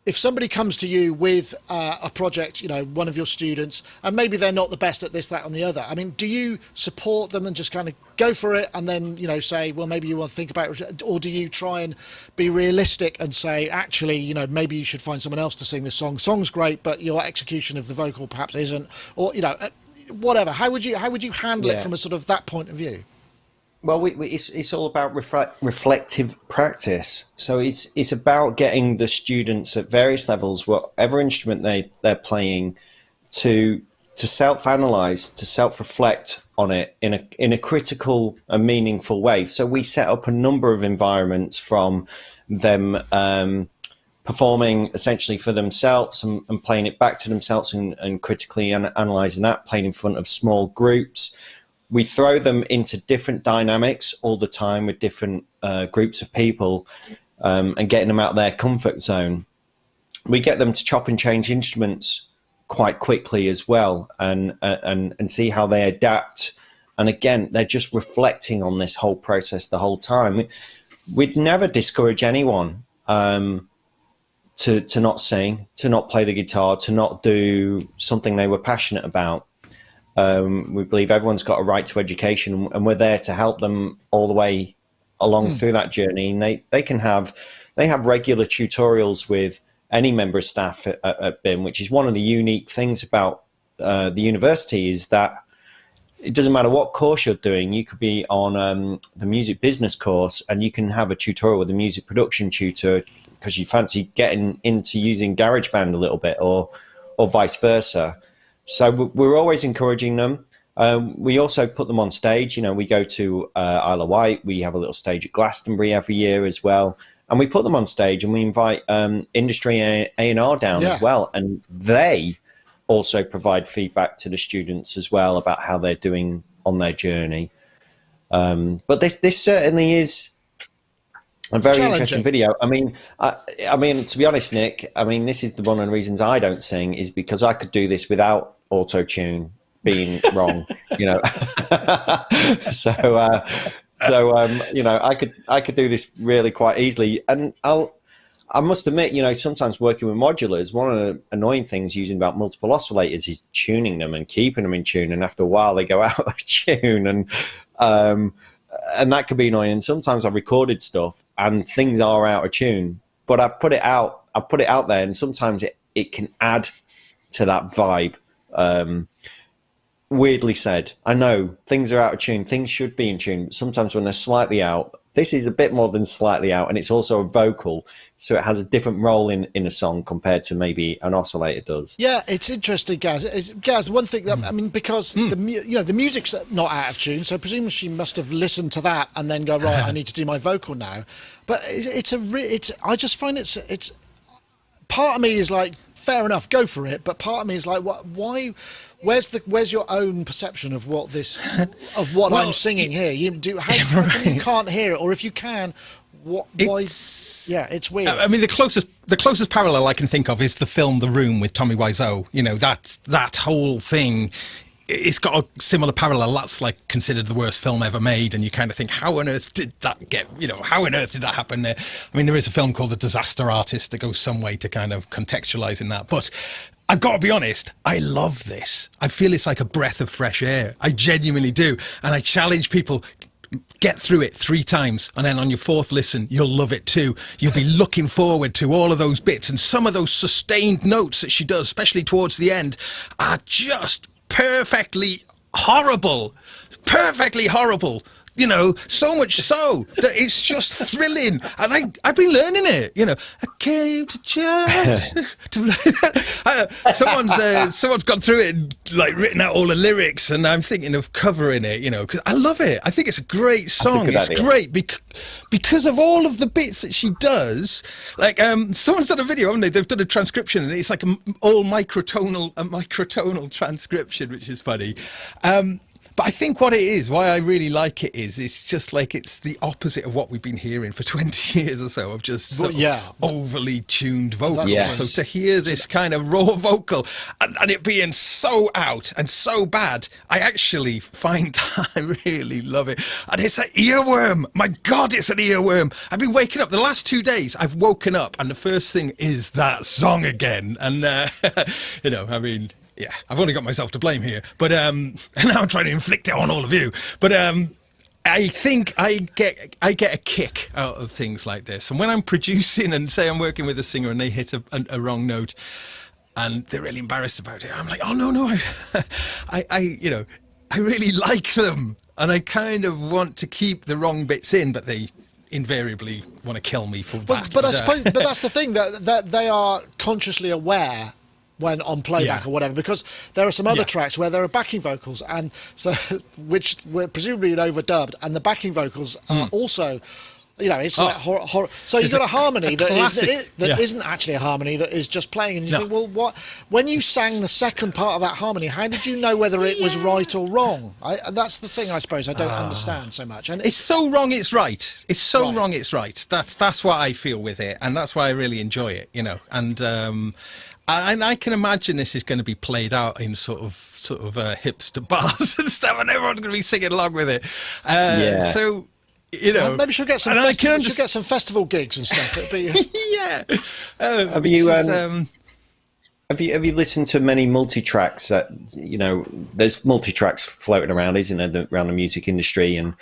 if somebody comes to you with a project, one of your students, and maybe they're not the best at this, that, and the other, I mean, do you support them and just kind of go for it and then, say, well, maybe you want to think about it, or do you try and be realistic and say, actually, maybe you should find someone else to sing this song? Song's great, but your execution of the vocal perhaps isn't, or, whatever. How would you handle it from a sort of that point of view? Well, it's all about reflective practice. So it's about getting the students at various levels, whatever instrument they're playing, to self-analyze, to self-reflect on it in a critical and meaningful way. So we set up a number of environments, from them performing essentially for themselves and playing it back to themselves and critically analyzing that, playing in front of small groups. We throw them into different dynamics all the time with different groups of people, and getting them out of their comfort zone. We get them to chop and change instruments quite quickly as well, and see how they adapt. And again, they're just reflecting on this whole process the whole time. We'd never discourage anyone to not sing, to not play the guitar, to not do something they were passionate about. We believe everyone's got a right to education, and we're there to help them all the way along through that journey. And they have regular tutorials with any member of staff at BIM, which is one of the unique things about the university, is that it doesn't matter what course you're doing. You could be on the music business course, and you can have a tutorial with a music production tutor because you fancy getting into using GarageBand a little bit, or vice versa. So we're always encouraging them. We also put them on stage. We go to Isle of Wight. We have a little stage at Glastonbury every year as well. And we put them on stage, and we invite industry A&R down as well. And they also provide feedback to the students as well about how they're doing on their journey. But this certainly is a very interesting video. I mean, to be honest, Nick, this is one of the reasons I don't sing, is because I could do this without auto-tune being wrong, So I could do this really quite easily. And I must admit, sometimes working with modulars, one of the annoying things using about multiple oscillators is tuning them and keeping them in tune. And after a while, they go out of tune, and that could be annoying. And sometimes I've recorded stuff and things are out of tune, but I put it out there, and sometimes it can add to that vibe. Weirdly said, I know things are out of tune, things should be in tune, but sometimes when they're slightly out, this is a bit more than slightly out, and it's also a vocal, so it has a different role in a song compared to maybe an oscillator does. Yeah, it's interesting, Gaz. Gaz, one thing that because the music's not out of tune, so presumably she must have listened to that and then go, right, I need to do my vocal now. But I just find it's part of me is like, fair enough, go for it. But part of me is like, why? Where's your own perception of what I'm singing here? How come you can't hear it, or if you can, why? Yeah, it's weird. I mean, the closest parallel I can think of is the film The Room with Tommy Wiseau. That whole thing. It's got a similar parallel. That's like considered the worst film ever made, and you kind of think, how on earth did that get? How on earth did that happen there? I mean, there is a film called The Disaster Artist that goes some way to kind of contextualizing that, but I've got to be honest, I love this. I feel it's like a breath of fresh air. I genuinely do, and I challenge people. Get through it 3 times, and then on your 4th listen, you'll love it too. You'll be looking forward to all of those bits, and some of those sustained notes that she does, especially towards the end, are just perfectly horrible. So much so that it's just thrilling, and I've been learning it. I came to church. Someone's gone through it and like written out all the lyrics, and I'm thinking of covering it. Because I love it. I think it's a great song. It's great because of all of the bits that she does. Like someone's done a video, haven't they? They've done a transcription, and it's like all microtonal transcription, which is funny. But I think what it is, why I really like it is, it's just like it's the opposite of what we've been hearing for 20 years or so, of just sort of overly tuned vocals. Yes. So to hear this kind of raw vocal and it being so out and so bad, I actually find I really love it. And it's an earworm. My God, it's an earworm. I've been waking up the last 2 days. I've woken up and the first thing is that song again. And, you know, I mean... yeah, I've only got myself to blame here, but and now I'm trying to inflict it on all of you. But I think I get a kick out of things like this. And when I'm producing and say I'm working with a singer and they hit a wrong note and they're really embarrassed about it, I'm like, oh no, I you know, I really like them and I kind of want to keep the wrong bits in, but they invariably want to kill me for that. But I suppose, but that's the thing that they are consciously aware when on playback or whatever, because there are some other tracks where there are backing vocals, and so which were presumably overdubbed, and the backing vocals are also, you know, it's like horror. So you've got a harmony that isn't actually a harmony, that is just playing, and you think, well, what? When you sang the second part of that harmony, how did you know whether it was right or wrong? That's the thing, I suppose, I don't understand so much. And it's so wrong, it's right. It's so wrong, it's right. That's what I feel with it, and that's why I really enjoy it, you know. And I can imagine this is going to be played out in sort of hipster bars and stuff, and everyone's going to be singing along with it. So, you know, maybe she'll get some. She'll get some festival gigs and stuff. It'd be, Have you listened to many multi-tracks that, you know, there's multi-tracks floating around, isn't there, around the music industry, and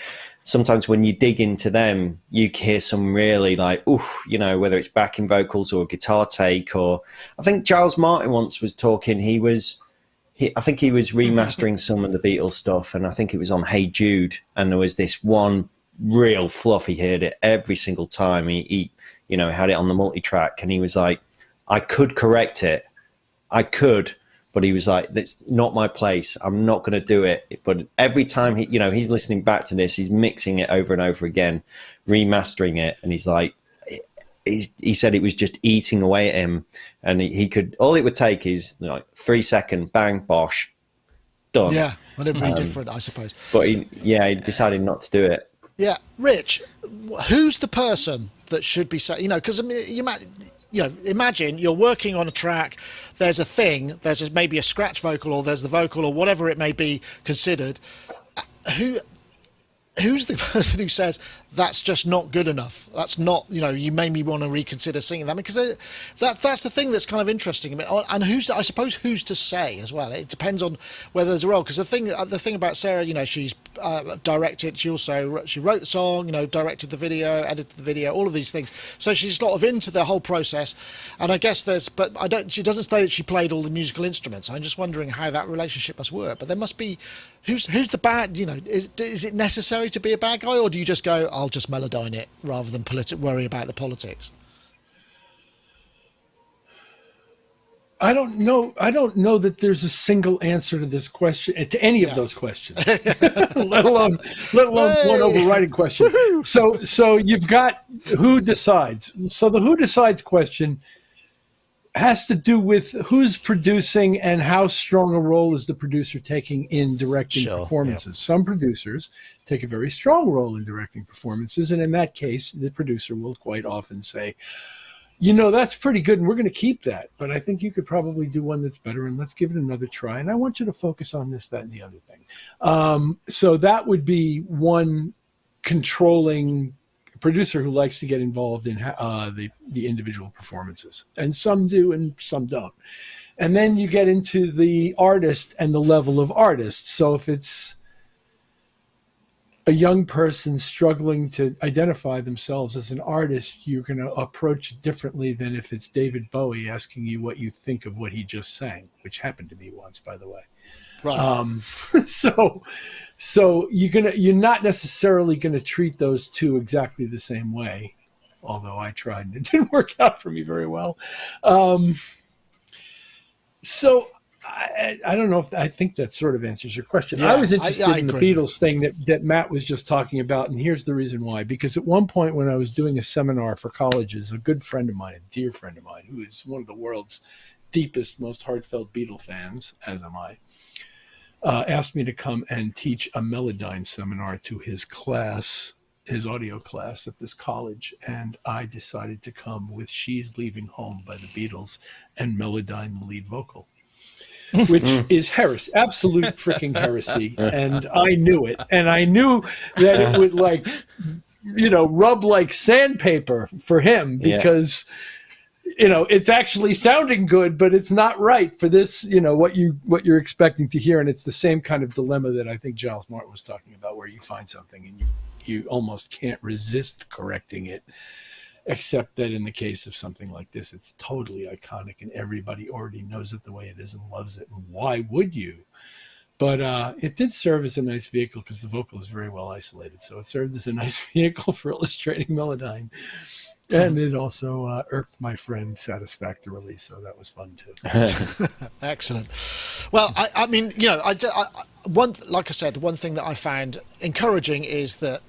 sometimes when you dig into them, you hear some really like, oof, you know, whether it's backing vocals or a guitar take, or I think Giles Martin once was talking, I think he was remastering some of the Beatles stuff, and I think it was on Hey Jude, and there was this one real fluff, he heard it every single time, he you know, had it on the multi-track, and he was like, I could correct it, I could, but he was like, that's not my place. I'm not going to do it. But every time he's listening back to this, he's mixing it over and over again, remastering it. And he's like, he said it was just eating away at him. And he could, all it would take is like 3 second, bang, bosh, done. Yeah, well, it'd be different, I suppose. But he decided not to do it. Yeah. Rich, who's the person that should be saying, you know, because I mean, you know, imagine you're working on a track, there's a thing, there's maybe a scratch vocal, or there's the vocal, or whatever it may be considered. Who's the person who says that's just not good enough? That's not, you know, you made me want to reconsider singing that, because that's the thing that's kind of interesting. And I suppose who's to say as well. It depends on whether there's a role, because the thing about Sarah, you know, she's directed. She wrote the song, you know, directed the video, edited the video, all of these things. So she's sort of into the whole process. And I guess she doesn't say that she played all the musical instruments. I'm just wondering how that relationship must work. But there must be, who's the bad, you know, is it necessary to be a bad guy, or do you just go, I'll just melodyne it rather than worry about the politics? I don't know that there's a single answer to this question, to any of those questions, let alone one overriding question. So you've got who decides. So the who decides question has to do with who's producing and how strong a role is the producer taking in directing performances. Yeah. Some producers take a very strong role in directing performances, and in that case, the producer will quite often say, you know, that's pretty good, and we're going to keep that, but I think you could probably do one that's better, and let's give it another try, and I want you to focus on this, that, and the other thing. So that would be one controlling producer who likes to get involved in the individual performances, and some do and some don't. And then you get into the artist and the level of artist. So if it's a young person struggling to identify themselves as an artist, you're going to approach it differently than if it's David Bowie asking you what you think of what he just sang, which happened to me once, by the way. Right. So you're not necessarily going to treat those two exactly the same way, although I tried and it didn't work out for me very well. So I don't know if I think that sort of answers your question. Yeah, I was interested in the Beatles thing that Matt was just talking about, and here's the reason why. Because at one point when I was doing a seminar for colleges, a good friend of mine, a dear friend of mine, who is one of the world's deepest, most heartfelt Beatle fans, as am I, asked me to come and teach a Melodyne seminar to his class, his audio class at this college. And I decided to come with She's Leaving Home by the Beatles and Melodyne the lead vocal, which is heresy, absolute freaking heresy. And I knew it. And I knew that it would rub like sandpaper for him because, it's actually sounding good, but it's not right for this, what you're expecting to hear. And it's the same kind of dilemma that I think Giles Martin was talking about, where you find something and you almost can't resist correcting it, except that in the case of something like this, it's totally iconic and everybody already knows it the way it is and loves it. And why would you? But it did serve as a nice vehicle because the vocal is very well isolated. So it served as a nice vehicle for illustrating Melodyne. And it also irked my friend satisfactorily. So that was fun, too. Excellent. Well, I mean, like I said, the one thing that I found encouraging is that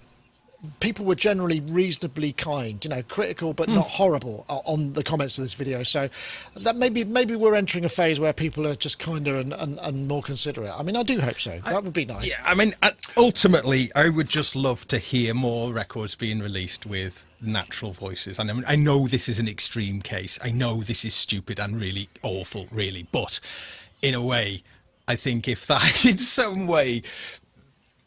people were generally reasonably kind, critical but not horrible on the comments of this video. So that maybe we're entering a phase where people are just kinder and more considerate. I mean, I do hope so. That would be nice. Yeah, I mean, ultimately, I would just love to hear more records being released with natural voices. And I mean, I know this is an extreme case. I know this is stupid and really awful, really. But in a way, I think if that in some way,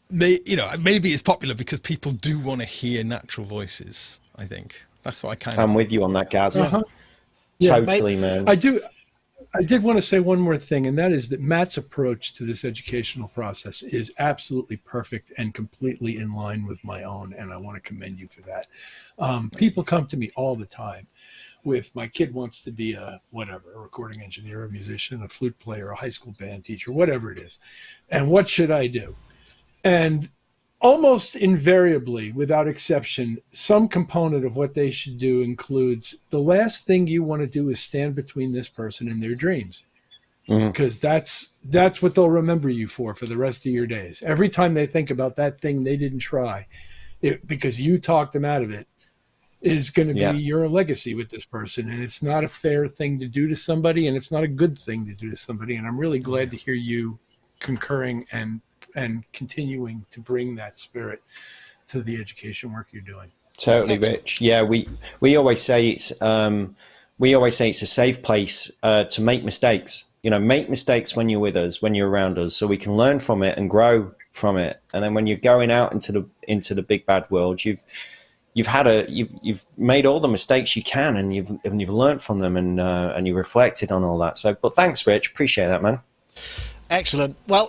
maybe it's popular because people do want to hear natural voices. I think that's what I'm with you on that, Gaz. Uh-huh. Totally, man. I did want to say one more thing, and that is that Matt's approach to this educational process is absolutely perfect and completely in line with my own, and I want to commend you for that. People come to me all the time with, my kid wants to be a recording engineer, a musician, a flute player, a high school band teacher, whatever it is. And what should I do? And almost invariably, without exception, some component of what they should do includes the last thing you want to do is stand between this person and their dreams. Because that's what they'll remember you for the rest of your days. Every time they think about that thing they didn't try, because you talked them out of it, is going to be your legacy with this person. And it's not a fair thing to do to somebody, and it's not a good thing to do to somebody. And I'm really glad to hear you concurring and continuing to bring that spirit to the education work you're doing. Totally, Rich. Yeah, we always say it's a safe place to make mistakes. Make mistakes when you're with us, when you're around us, so we can learn from it and grow from it. And then when you're going out into the big bad world, you've made all the mistakes you can, and you've learned from them, and you reflected on all that. So, but thanks, Rich. Appreciate that, man. Excellent. Well,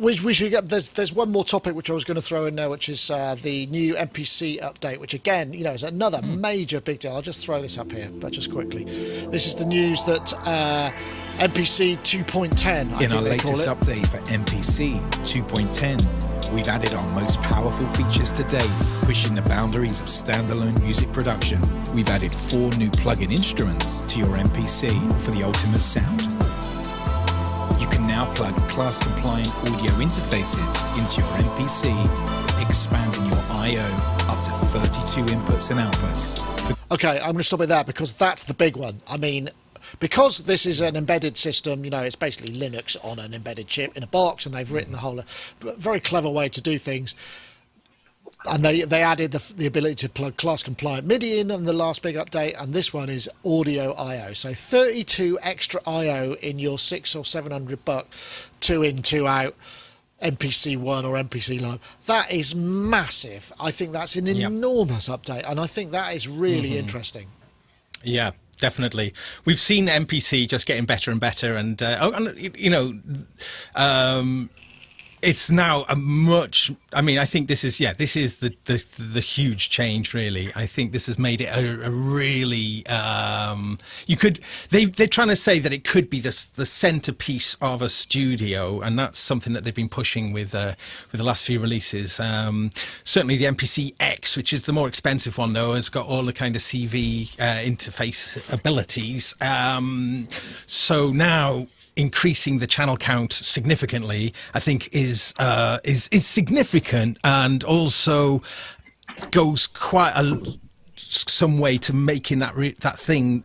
we should get. There's one more topic which I was going to throw in there, which is the new MPC update, which again, is another major big deal. I'll just throw this up here, but just quickly. This is the news that MPC 2.10. In our latest update for MPC 2.10, we've added our most powerful features to date, pushing the boundaries of standalone music production. We've added 4 new plug-in instruments to your MPC for the ultimate sound. You can now plug class-compliant audio interfaces into your MPC, expanding your I/O up to 32 inputs and outputs. Okay, I'm going to stop at that because that's the big one. I mean, because this is an embedded system, it's basically Linux on an embedded chip in a box, and they've written the whole very clever way to do things. And they added the ability to plug class-compliant MIDI in the last big update, and this one is audio I/O. So 32 extra I/O in your $600 or $700 2-in, 2-out MPC-1 or MPC Live. That is massive. I think that's an enormous update, and I think that is really interesting. Yeah. Definitely. We've seen MPC just getting better and better, and it's now a much. I mean, I think this is the huge change. Really, I think this has made it a really. They're trying to say that it could be the centerpiece of a studio, and that's something that they've been pushing with the last few releases. Certainly, the MPC X, which is the more expensive one, though, has got all the kind of CV interface abilities. So now, increasing the channel count significantly, I think, is significant, and also goes some way to making that thing,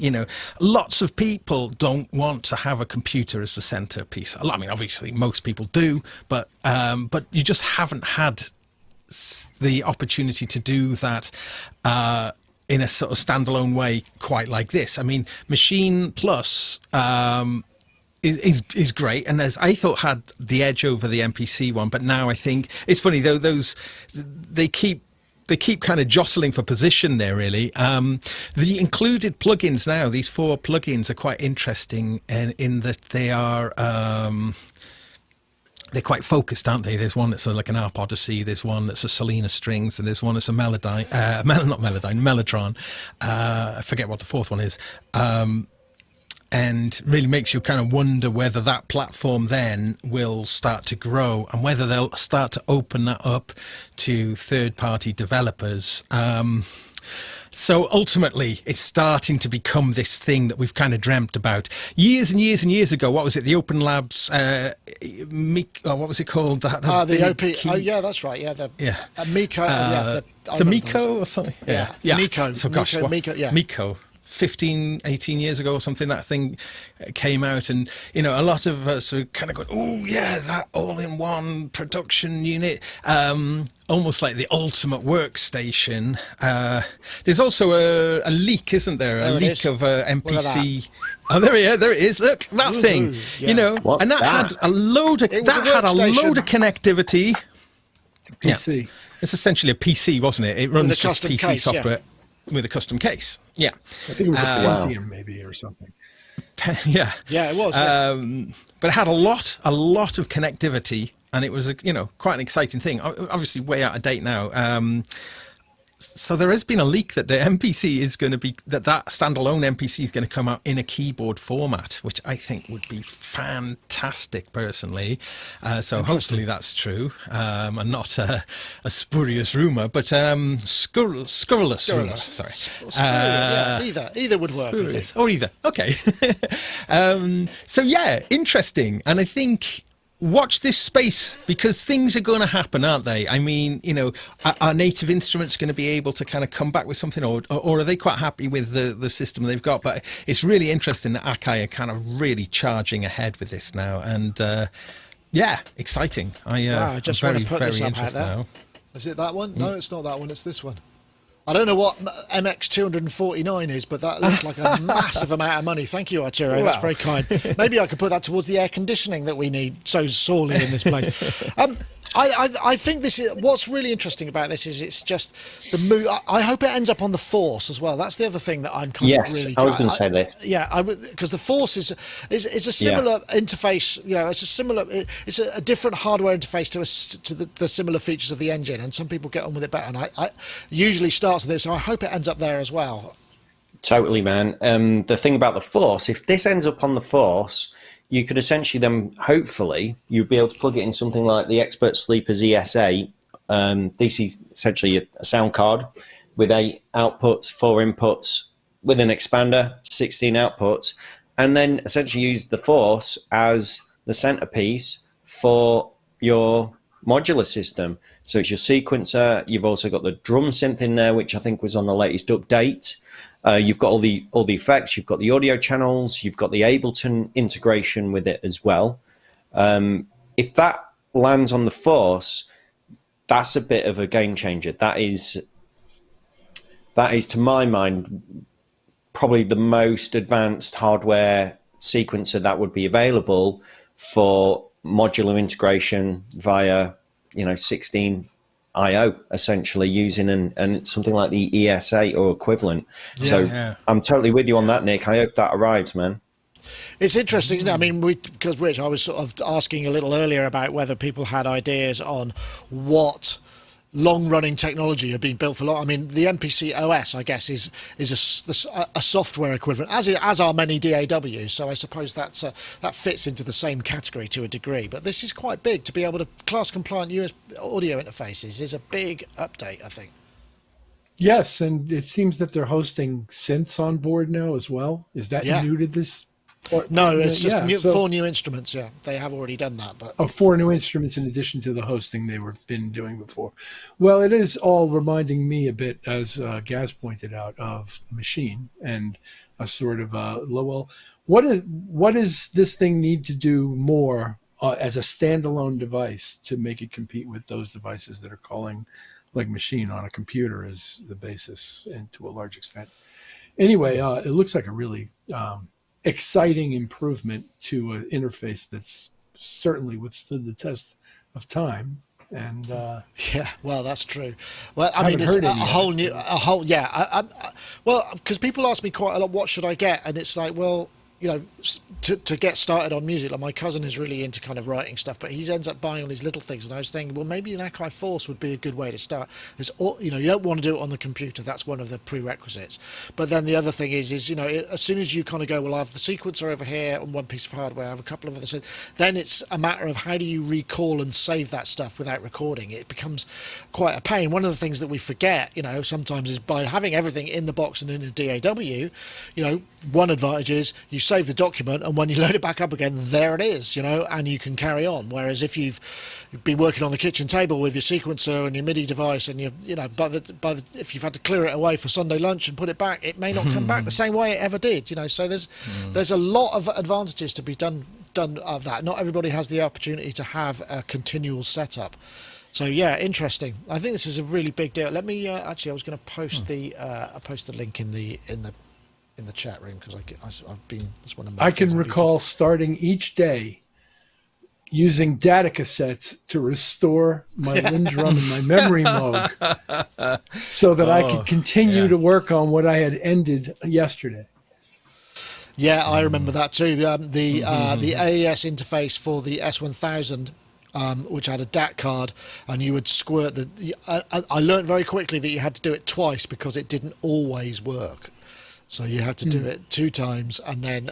lots of people don't want to have a computer as the centerpiece. I mean, obviously most people do, but you just haven't had the opportunity to do that in a sort of standalone way quite like this. I mean, Machine Plus is great, and I thought had the edge over the MPC one, but now I think it's funny though, they keep kind of jostling for position there, really. The included plugins now, these 4 plugins are quite interesting in that they are they're quite focused, aren't they? There's one that's like an Arp Odyssey, there's one that's a Selena Strings, and there's one that's a Mellotron. I forget what the 4th one is. And really makes you kind of wonder whether that platform then will start to grow and whether they'll start to open that up to third-party developers. So ultimately, it's starting to become this thing that we've kind of dreamt about. Years and years and years ago, what was it? The Open Labs, what was it called? The OP. Oh, yeah, that's right. Yeah, Miko. The Miko or something? Yeah. Miko. So gosh, Miko, yeah. Miko. 15, 18 years ago or something, that thing came out, and a lot of us are kind of going, oh yeah, that all-in-one production unit, almost like the ultimate workstation. There's also a leak, isn't there? A leak of MPC. Oh, there it is. Look, that thing. Yeah. What's and that had a load of connectivity. It's a PC. Yeah. It's essentially a PC, wasn't it? It runs just custom PC case, software. With a custom case, yeah. I think it was a Pentium maybe or something. Yeah, it was. But it had a lot of connectivity, and it was quite an exciting thing. Obviously, way out of date now. So there has been a leak that the MPC is going to be that standalone MPC is going to come out in a keyboard format, which I think would be fantastic personally. So hopefully that's true, and not a spurious rumor, but scurrilous rumor. Sorry, either would work. Spurious, or either. Okay. So yeah, interesting, and I think. Watch this space, because things are going to happen, aren't they? I mean, are Native Instruments going to be able to kind of come back with something, or are they quite happy with the system they've got? But it's really interesting that Akai are kind of really charging ahead with this now, and exciting. I just want to put this up out there. now. Is it that one? No, it's not that one. It's this one. I don't know what MX249 is, but that looks like a massive amount of money. Thank you, Arturo. That's very kind. Maybe I could put that towards the air conditioning that we need so sorely in this place. I think this is what's really interesting about this is it's just the move. I hope it ends up on the Force as well. That's the other thing that I'm kind of really. Yes, I was going to say this. Yeah, because the Force is a similar interface. It's a different hardware interface to the similar features of the engine, and some people get on with it better. And I usually starts with this, so I hope it ends up there as well. Totally, man. The thing about the Force, if this ends up on the Force, you could essentially then, hopefully, you'd be able to plug it in something like the Expert Sleepers ES8. This is essentially a sound card with 8 outputs, 4 inputs, with an expander, 16 outputs, and then essentially use the Force as the centerpiece for your modular system. So it's your sequencer. You've also got the drum synth in there, which I think was on the latest update. You've got all the effects. You've got the audio channels. You've got the Ableton integration with it as well. If that lands on the Force, that's a bit of a game changer. That is, to my mind, probably the most advanced hardware sequencer that would be available for modular integration via 16 IO, essentially using and something like the ES8 or equivalent. I'm totally with you on that, Nick. I hope that arrives, man. It's interesting, isn't it? I mean, because Rich, I was sort of asking a little earlier about whether people had ideas on what long-running technology had been built for long. I mean, the MPC OS, I guess, is a software equivalent, as are many DAWs. So I suppose that fits into the same category to a degree. But this is quite big. To be able to class-compliant US audio interfaces is a big update, I think. Yes, and it seems that they're hosting synths on board now as well. Is that new to this No, it's just 4 new instruments. Yeah, they have already done that. But 4 new instruments in addition to the hosting they were been doing before. Well, it is all reminding me a bit, as Gaz pointed out, of Machine and a sort of well, what does this thing need to do more as a standalone device to make it compete with those devices that are calling like Machine on a computer as the basis, and to a large extent. Anyway, it looks like a really exciting improvement to an interface that's certainly withstood the test of time. And yeah, well, that's true. Well, I mean, it's well, because people ask me quite a lot, what should I get? And it's like, well, you know, to get started on music, like my cousin is really into kind of writing stuff, but he ends up buying all these little things, and I was thinking, well, maybe an Akai Force would be a good way to start. It's all, you know, you don't want to do it on the computer, that's one of the prerequisites. But then the other thing is you know, as soon as you kind of go, well, I have the sequencer over here on one piece of hardware, I have a couple of others, then it's a matter of how do you recall and save that stuff without recording. It becomes quite a pain. One of the things that we forget, you know, sometimes is by having everything in the box and in a DAW, you know, one advantage is you save the document, and when you load it back up again, there it is, you know, and you can carry on. Whereas if you've been working on the kitchen table with your sequencer and your MIDI device, and you know, if you've had to clear it away for Sunday lunch and put it back, it may not come back the same way it ever did, you know. So there's a lot of advantages to be done of that. Not everybody has the opportunity to have a continual setup. So yeah, interesting. I think this is a really big deal. Let me actually, I was going to post the link in the chat room, because I've been. That's one of my. I can recall starting each day using data cassettes to restore my Lindrum and my memory mode, so that I could continue to work on what I had ended yesterday. Yeah, I remember that too. The AES interface for the S1000. Which had a DAT card, and you would squirt I learned very quickly that you had to do it twice because it didn't always work. So you had to do it 2 times, and then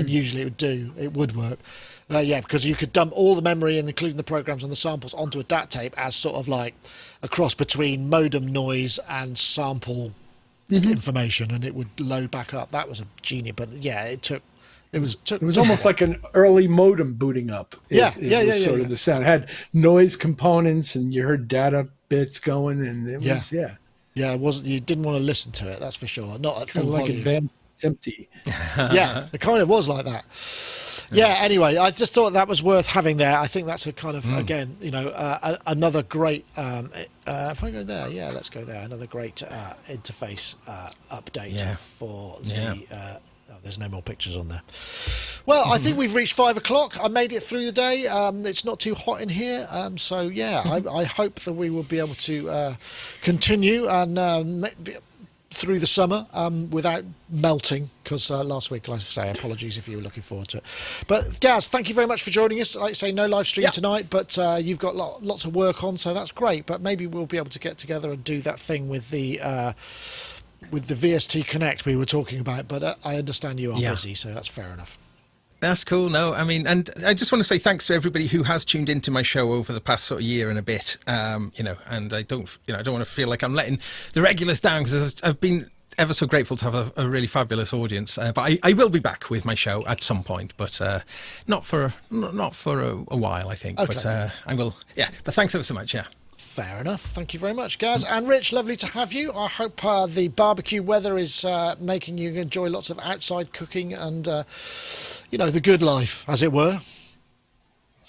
usually it would work. Yeah, because you could dump all the memory, including the programs and the samples, onto a DAT tape as sort of like a cross between modem noise and sample information, and it would load back up. That was a genius, but yeah, it was almost like an early modem booting up. Sort of the sound. It had noise components, and you heard data bits going, and it was Yeah, it wasn't. You didn't want to listen to it, that's for sure. Not at full volume. Advanced empty. Yeah, it kind of was like that. Yeah. Anyway, I just thought that was worth having there. I think that's a kind of again, you know, another great. If I go there, let's go there. Another great interface update for the. There's no more pictures on there. Well, I think we've reached 5 o'clock. I made it through the day. It's not too hot in here. So, yeah, I hope that we will be able to continue and through the summer without melting, because last week, like I say, apologies if you were looking forward to it. But, Gaz, thank you very much for joining us. Like I say, no live stream tonight, but you've got lots of work on, so that's great. But maybe we'll be able to get together and do that thing with the VST Connect we were talking about, but I understand you are busy, so that's fair enough. That's cool. No, I mean, and I just want to say thanks to everybody who has tuned into my show over the past sort of year and a bit. You know, and I don't want to feel like I'm letting the regulars down, because I've been ever so grateful to have a really fabulous audience. But I will be back with my show at some point, but not for a while, I think. Okay. But I will. Yeah. But thanks ever so much. Yeah. Fair enough. Thank you very much, Gaz. And Rich, lovely to have you. I hope the barbecue weather is making you enjoy lots of outside cooking and, you know, the good life, as it were.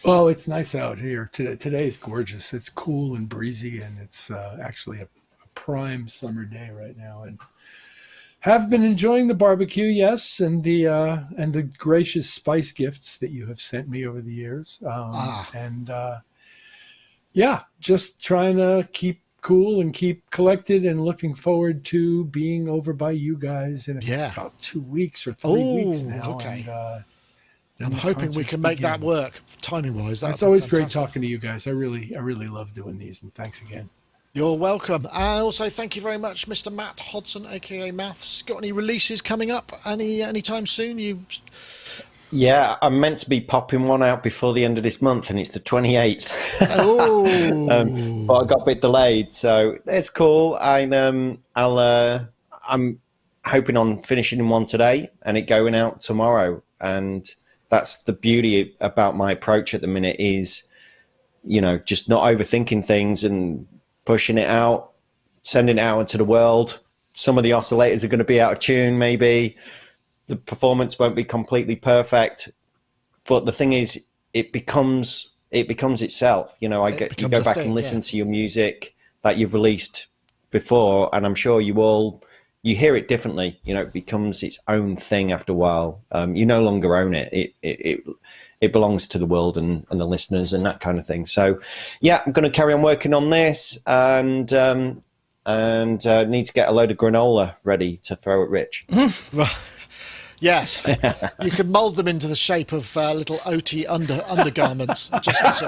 Oh, it's nice out here. Today is gorgeous. It's cool and breezy, and it's actually a prime summer day right now. And have been enjoying the barbecue, yes, and the gracious spice gifts that you have sent me over the years. Yeah, just trying to keep cool and keep collected, and looking forward to being over by you guys in about 2 weeks or 3 weeks now. Okay. And, I'm hoping we can make that work timing-wise. It's always great talking to you guys. I really love doing these, and thanks again. You're welcome. And also thank you very much, Mr. Matt Hodson, aka Maths. Got any releases coming up anytime soon? Yeah, I'm meant to be popping one out before the end of this month, and it's the 28th. But I got a bit delayed, so it's cool. I'm hoping on finishing one today and it going out tomorrow. And that's the beauty about my approach at the minute is, just not overthinking things and pushing it out, sending it out into the world. Some of the oscillators are going to be out of tune, maybe. The performance won't be completely perfect. But the thing is, it becomes itself. You go back and listen to your music that you've released before, and I'm sure you hear it differently. It becomes its own thing after a while. You no longer own it. It belongs to the world and the listeners and that kind of thing. So, yeah, I'm going to carry on working on this and need to get a load of granola ready to throw at Rich. Yes, you can mould them into the shape of little OT undergarments. just so.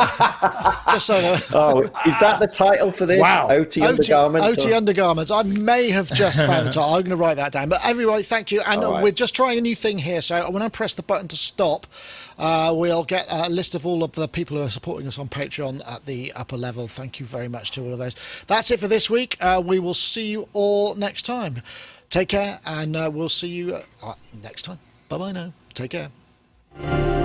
Oh, is that the title for this? Wow, OT undergarments. OT undergarments. I may have just found the title. I'm going to write that down. But everybody, thank you. And we're just trying a new thing here. So when I press the button to stop, we'll get a list of all of the people who are supporting us on Patreon at the upper level. Thank you very much to all of those. That's it for this week. We will see you all next time. Take care, and we'll see you next time. Bye-bye now. Take care.